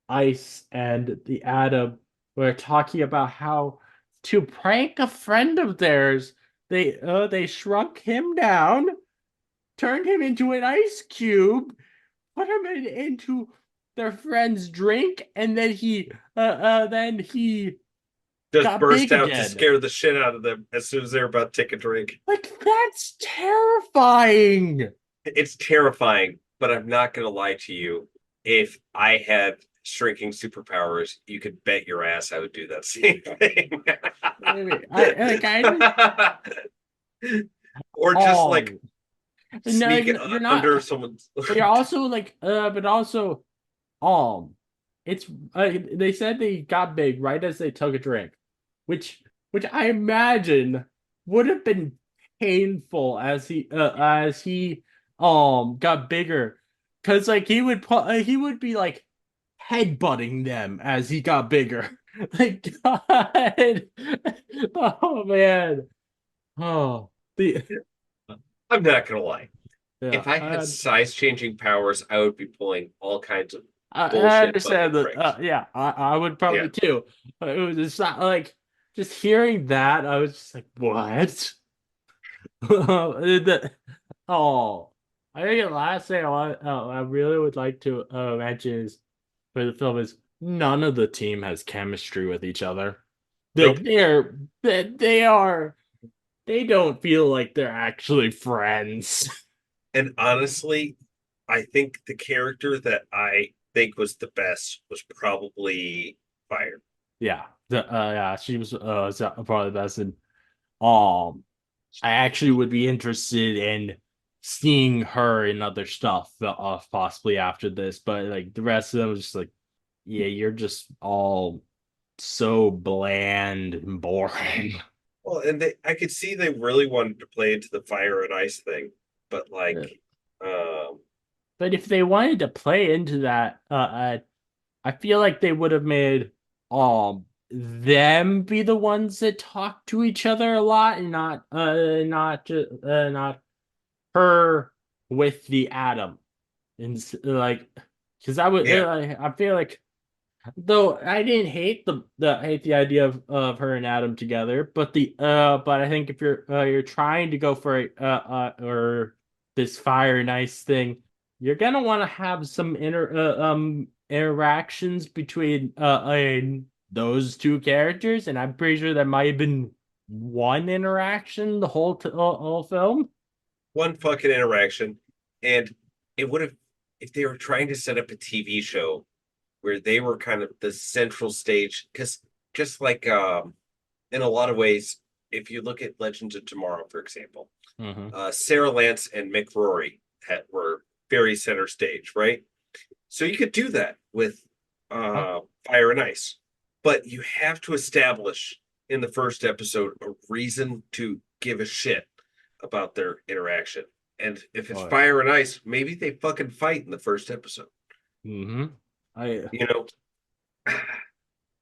Ice and the Atom were talking about how to prank a friend of theirs, they shrunk him down, turned him into an ice cube, put him into their friend's drink, and then he just got burst big out to again. scare the shit out of them as soon as they're about to take a drink. Like, that's terrifying. It's terrifying, but I'm not going to lie to you. If I had shrinking superpowers, you could bet your ass I would do that same thing. Maybe. I Or just like oh no, sneak you're under not. someone's. But you're also like, but also, um, it's they said they got big right as they took a drink, which which I imagine would have been painful as he got bigger, because like he would be like headbutting them as he got bigger. Like God, oh man, oh the I'm not going to lie. yeah. If I had size changing powers, I would be pulling all kinds of I bullshit fucking understand that. pranks. Yeah, I would Yeah. probably too. But it was just not like just hearing that. I was just like, what? The- oh, I think the last thing I really would like to mention is for the film is none of the team has chemistry with each other. Nope. Like they don't feel like they're actually friends. And honestly, I think the character that I think was the best was probably Fire. Yeah, yeah, she was probably the best. And um, I actually would be interested in seeing her in other stuff, possibly after this. But like the rest of them was just like, yeah, you're just all so bland and boring. Well, and I could see they really wanted to play into the fire and ice thing, but like, um, But if they wanted to play into that, I feel like they would have made them be the ones that talk to each other a lot, and not her with the atom. And like, because yeah, I feel like, though I didn't hate the idea of her and Adam together, but I think if you're trying to go for a or this fire and ice thing, you're gonna want to have some interactions between those two characters, and I'm pretty sure there might have been one interaction the whole film. one fucking interaction, and it would have if they were trying to set up a TV show where they were kind of the central stage, because just like in a lot of ways, if you look at Legends of Tomorrow, for example, Mm-hmm. Sarah Lance and Mick Rory were very center stage, right? So you could do that with Fire and Ice, but you have to establish in the first episode a reason to give a shit about their interaction. And if it's Oh, Fire and Ice, maybe they fucking fight in the first episode. mm-hmm. I You know,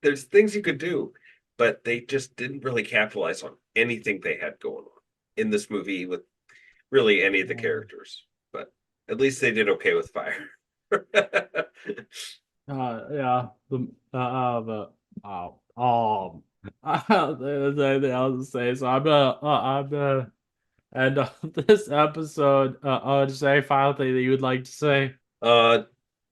there's things you could do, but they just didn't really capitalize on anything they had going on in this movie with really any of the characters. But at least they did okay with Fire. Yeah, but there's anything else to say. So I'm gonna end of this episode. I would say final thing that you would like to say. uh,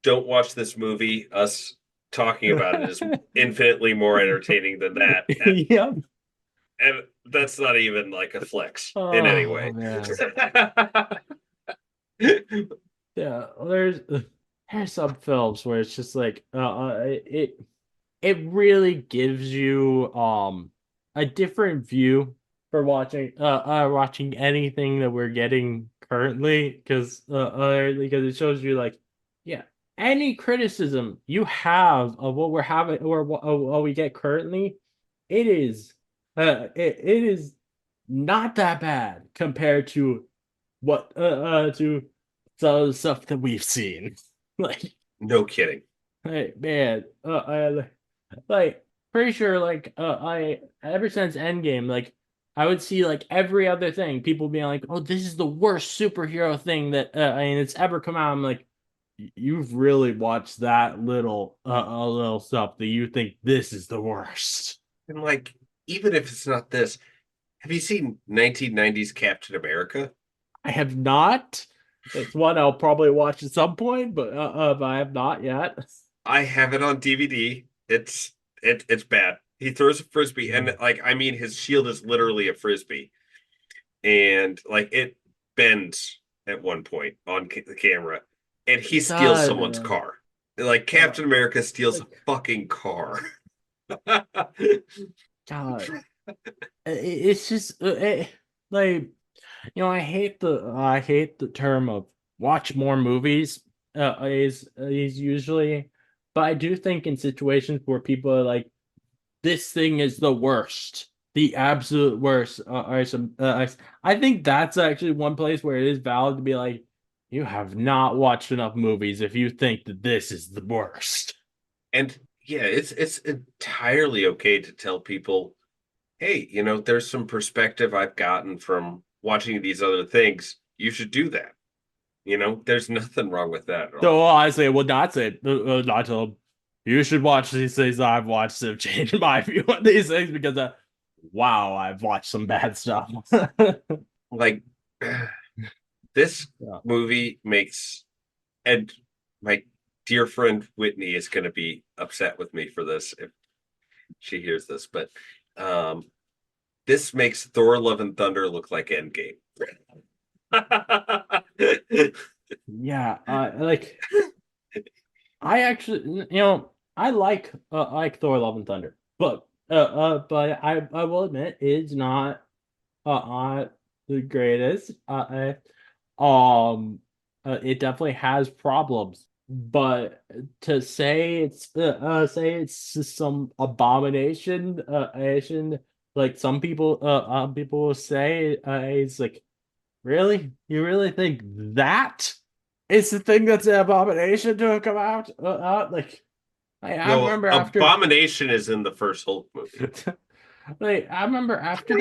don't watch this movie. Us talking about it is infinitely more entertaining than that. Yep. And that's not even like a flex in any Oh way. man. Yeah, there's some films where it's just like it really gives you a different view for watching anything that we're getting currently, because it shows you like, yeah, any criticism you have of what we're having or what we get currently, it is not that bad compared to what to some of the stuff that we've seen. Like, No kidding. hey man, like pretty sure like I ever since Endgame, like I would see like every other thing, people being like, "Oh, this is the worst superhero thing that it's ever come out." I'm like, You've really watched that little a little stuff that you think this is the worst." And like, even if it's not this, have you seen 1990s Captain America? I have not. It's one I'll probably watch at some point, but I have not yet. I have it on DVD. It's bad. He throws a frisbee, and like I mean, his shield is literally a frisbee, and like it bends at one point on the camera, and he steals God, someone's car. Like uh, Captain America steals a like fucking car. God, it's just like I hate the term of watch more movies is usually, but I do think in situations where people are like, this thing is the worst, the absolute worst. I think that's actually one place where it is valid to be like, you have not watched enough movies if you think that this is the worst. And yeah, it's entirely okay to tell people, hey, there's some perspective I've gotten from watching these other things. You should do that. There's nothing wrong with that at So all. I say, well, that's it. Not to, you should watch these things I've watched to change my view on these things because, wow, I've watched some bad stuff. Like this Yeah. movie makes, and my dear friend Whitney is going to be upset with me for this if she hears this, but um, this makes Thor: Love and Thunder look like Endgame. Yeah, I actually, I like Thor: Love and Thunder, but I will admit it's not the greatest. It definitely has problems, but to say it's just some abomination, like some people people will say, it's like, really, you really think that is the thing that's an abomination to come out? Like I No, remember after. Abomination is in the first Hulk movie. Like I remember after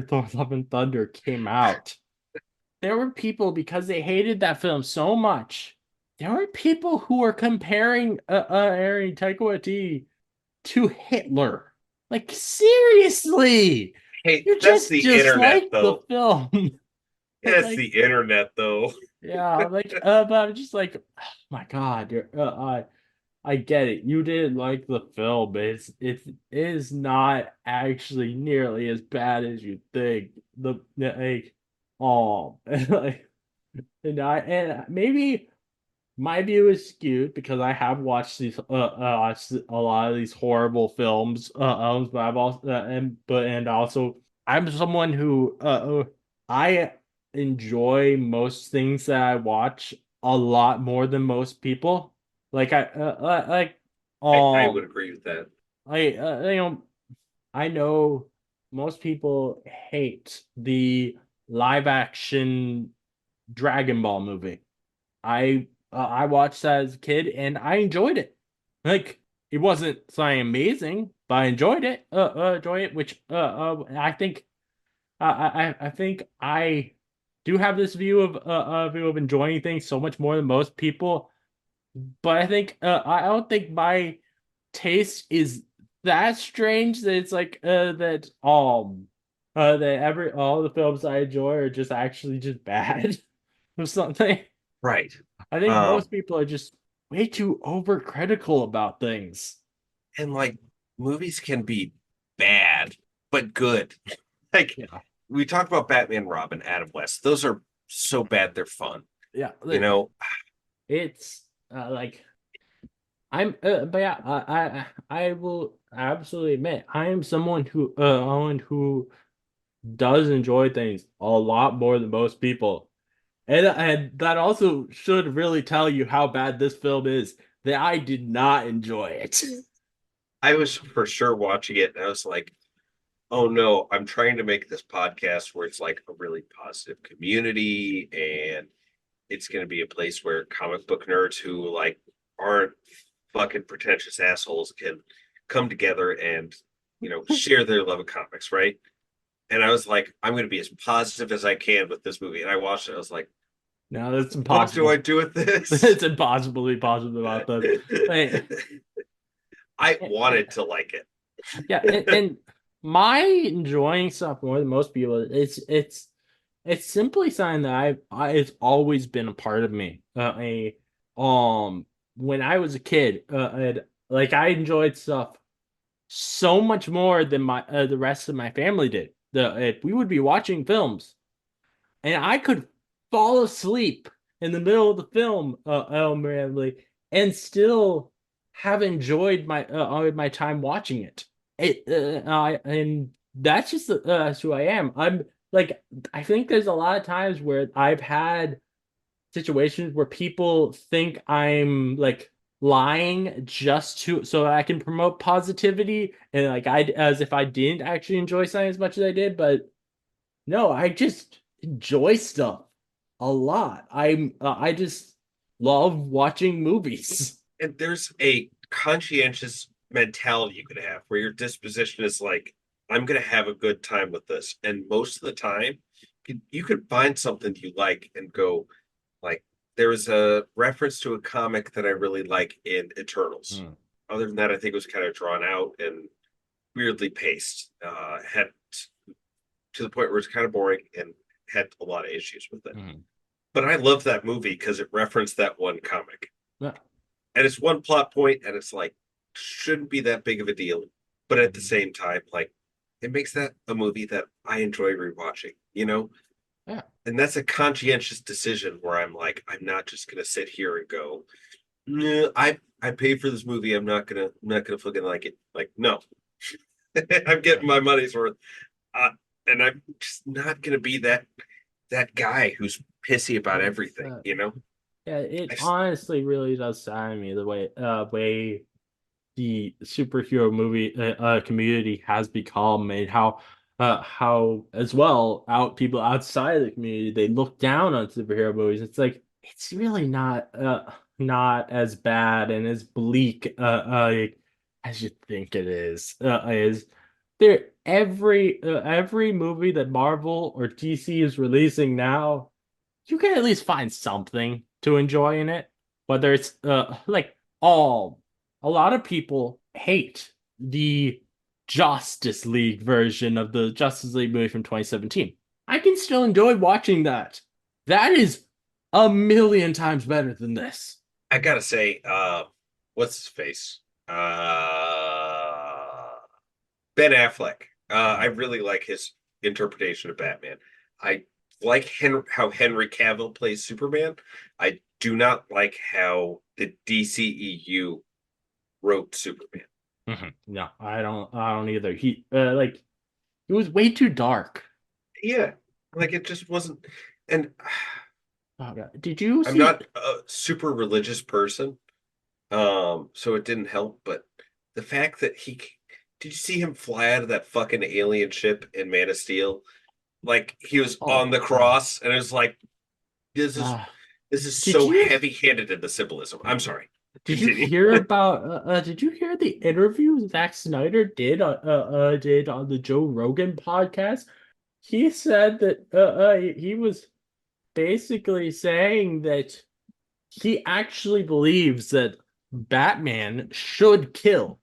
Thor: Love and Thunder came out, there were people because they hated that film so much. There were people who were comparing Aaron Taika Waititi to Hitler. Like seriously, Hey, you that's just the internet, dislike the though. film. That's Like, the internet, though. yeah, but I'm just like, oh my God, I get it. You didn't like the film, but it is not actually nearly as bad as you think. Like, like, and maybe my view is skewed because I have watched a lot of these horrible films, but I've also and also I'm someone who I enjoy most things that I watch a lot more than most people. Like I would um agree with that. you know, I know most people hate the live action Dragon Ball movie. I watched that as a kid and I enjoyed it. Like it wasn't something amazing, but I enjoyed it. Enjoy it, which I think I think I do have this view of enjoying things so much more than most people. But I think I don't think my taste is that strange that it's like that every all the films I enjoy are just actually just bad or something. Right. I think Um, most people are just way too overcritical about things. and like movies can be bad, but good. Like Yeah. we talked about Batman, Robin, Adam West. Those are so bad they're fun. Yeah, You know, it's like but yeah, I will absolutely admit I am someone who does enjoy things a lot more than most people, and that also should really tell you how bad this film is. That I did not enjoy it. I was for sure watching it and I was like, oh no, I'm trying to make this podcast where it's like a really positive community and it's going to be a place where comic book nerds who like aren't fucking pretentious assholes can come together and share their love of comics, right? And I was like, I'm going to be as positive as I can with this movie. And I watched it. I was like, No, that's what do I impossible. do with this? It's impossible to be positive about that. Like, I wanted to like it. yeah, and my enjoying stuff more than most people, it's simply something that it's always been a part of me. When I was a kid, like I enjoyed stuff. so much more than my the rest of my family did. We would be watching films, and I could fall asleep in the middle of the film, randomly, and still have enjoyed my time watching it. And that's just that's who I am. I'm like I think there's a lot of times where I've had situations where people think I'm like lying just to so I can promote positivity and like I as if I didn't actually enjoy something as much as I did, but no, I just enjoy stuff a lot. I just love watching movies. And there's a conscientious mentality you could have where your disposition is like, I'm going to have a good time with this. And most of the time, you could find something you like and go, like, there was a reference to a comic that I really like in Eternals. Hmm. Other than that, I think it was kind of drawn out and weirdly paced. Had to the point where it's kind of boring and had a lot of issues with it. Hmm. But I love that movie because it referenced that one comic. Yeah. And it's one plot point, and it's like, shouldn't be that big of a deal. But at the same time, like, it makes that a movie that I enjoy rewatching, you know? Yeah. And that's a conscientious decision where I'm like, I'm not just gonna sit here and go, "Nah, I paid for this movie. I'm not gonna fucking like it. Like, no. I'm getting my money's worth. Uh, and I'm just not gonna be that guy who's pissy about It's, everything, you know? yeah, it I, honestly really does sadden me the way the superhero movie community has become and how as well out people outside of the community they look down on superhero movies. It's like it's really not as bad and as bleak as you think it is there every movie that Marvel or DC is releasing now, you can at least find something to enjoy in it. Whether it's like all a lot of people hate the Justice League version of the Justice League movie from 2017. I can still enjoy watching that. That is a million times better than this. I gotta say, what's his face? Ben Affleck. I really like his interpretation of Batman. I like how Henry Cavill plays Superman. I do not like how the DCEU wrote Superman. No, I don't either. Like it was way too dark. Yeah, like it just wasn't. And Oh God. Did you I'm see not a super religious person, so it didn't help. But the fact that he did you see him fly out of that fucking alien ship in Man of Steel? Like he was oh on the cross, and it was like this is uh this is did so you heavy-handed in the symbolism. I'm sorry. Continue. did you hear the interview Zack Snyder did on the Joe Rogan podcast? He said that he was basically saying that he actually believes that Batman should kill.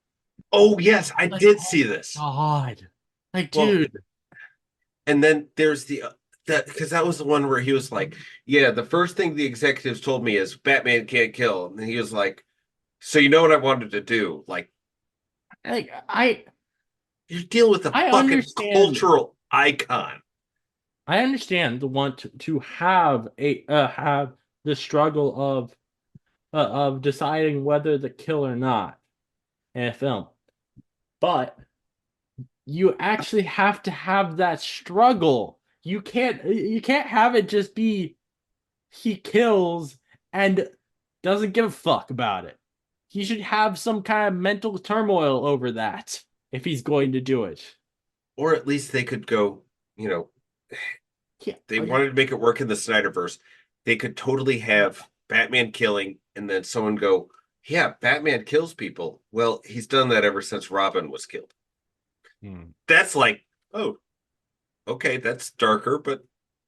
Oh yes, I Like, did oh see my this. God. Like, Well, dude. and then there's the that because that was the one where he was like, "Yeah, the first thing the executives told me is Batman can't kill," and he was like, "So you know what I wanted to do? Like, Like I you deal with a I fucking understand cultural icon." I understand the want to have the struggle of deciding whether to kill or not in a film. But you actually have to have that struggle. You can't have it just be he kills and doesn't give a fuck about it. He should have some kind of mental turmoil over that if he's going to do it. Or at least they could go, you know, Yeah, they wanted to make it work in the Snyderverse. They could totally have Batman killing and then someone go, "Yeah, Batman kills people." Well, he's done that ever since Robin was killed. hmm. That's like, oh, okay, that's darker, but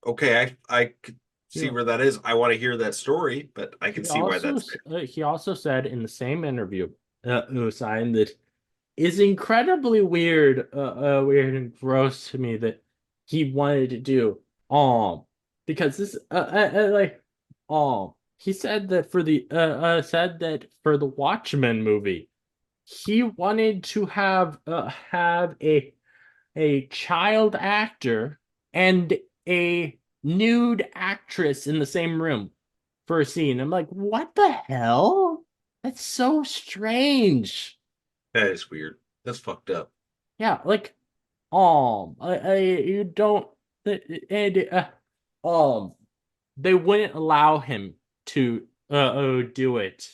okay, I could see Yeah. where that is. I want to hear that story, but I can He see why also that's there. he also said in the same interview, Usain, that is incredibly weird and gross to me that he wanted to do. Because this like he said that for the Watchmen movie, he wanted to have a child actor and a nude actress in the same room for a scene. I'm like, what the hell? That's so strange. That is weird. That's fucked up. Yeah, like, you don't, and they wouldn't allow him to do it,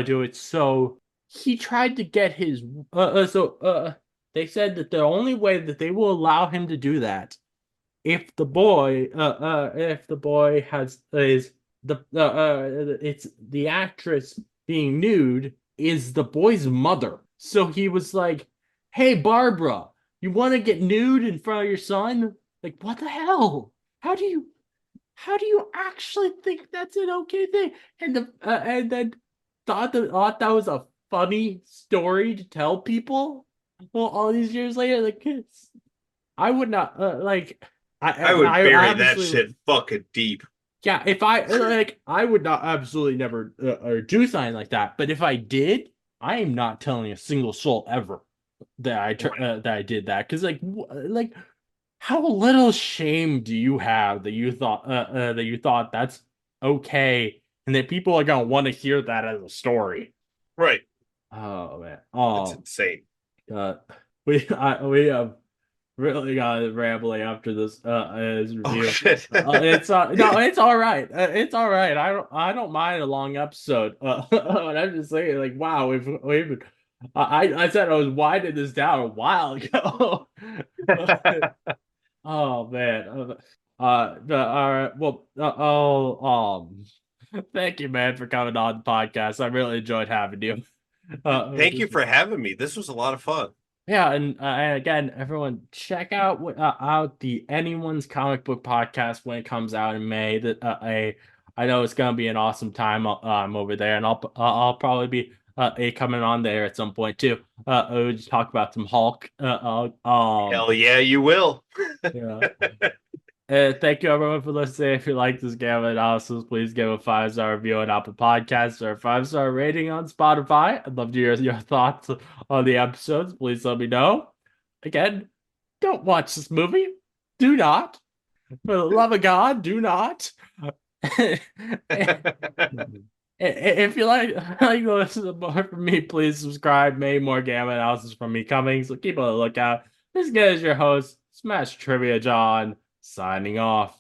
do it. So he tried to get his, they said that the only way that they will allow him to do that if the boy has is the it's the actress being nude is the boy's mother. So he was like, "Hey Barbara, you want to get nude in front of your son?" Like, what the hell? How do you how do you actually think that's an okay thing? And then thought that was a funny story to tell people. Well, all these years later, like I would not like I would I bury that obviously shit fucking deep. yeah, if I like I would not absolutely never or do something like that, but if I did, I am not telling a single soul ever that I did that because like how little shame do you have that you thought that's okay and that people are gonna want to hear that as a story. Right. Oh man. That's Oh insane. God. We have really got rambling after this Oh review. shit. It's no, it's all right. It's all right. I don't mind a long episode. And I'm just saying, like, wow, we've I said I was winding this down a while ago. Oh man. All right. Well, thank you, man, for coming on the podcast. I really enjoyed having you. Thank you This for having me. This was a lot of fun. Yeah, and again, everyone, check out the Anyone's Comic Book Podcast when it comes out in May. That I know it's gonna be an awesome time over there, and I'll probably be coming on there at some point too. We'll just talk about some Hulk. Hell yeah, you will. Yeah. Thank you everyone for listening. If you like this game analysis, please give a 5-star review on Apple Podcasts or a 5-star rating on Spotify. I'd love to hear your thoughts on the episodes. Please let me know. Again, don't watch this movie. Do not. For the love of God, do not. If you like to listen to more from me, please subscribe. Maybe more game analysis from me coming. So keep on the lookout. This guy is your host, Smash Trivia John, signing off.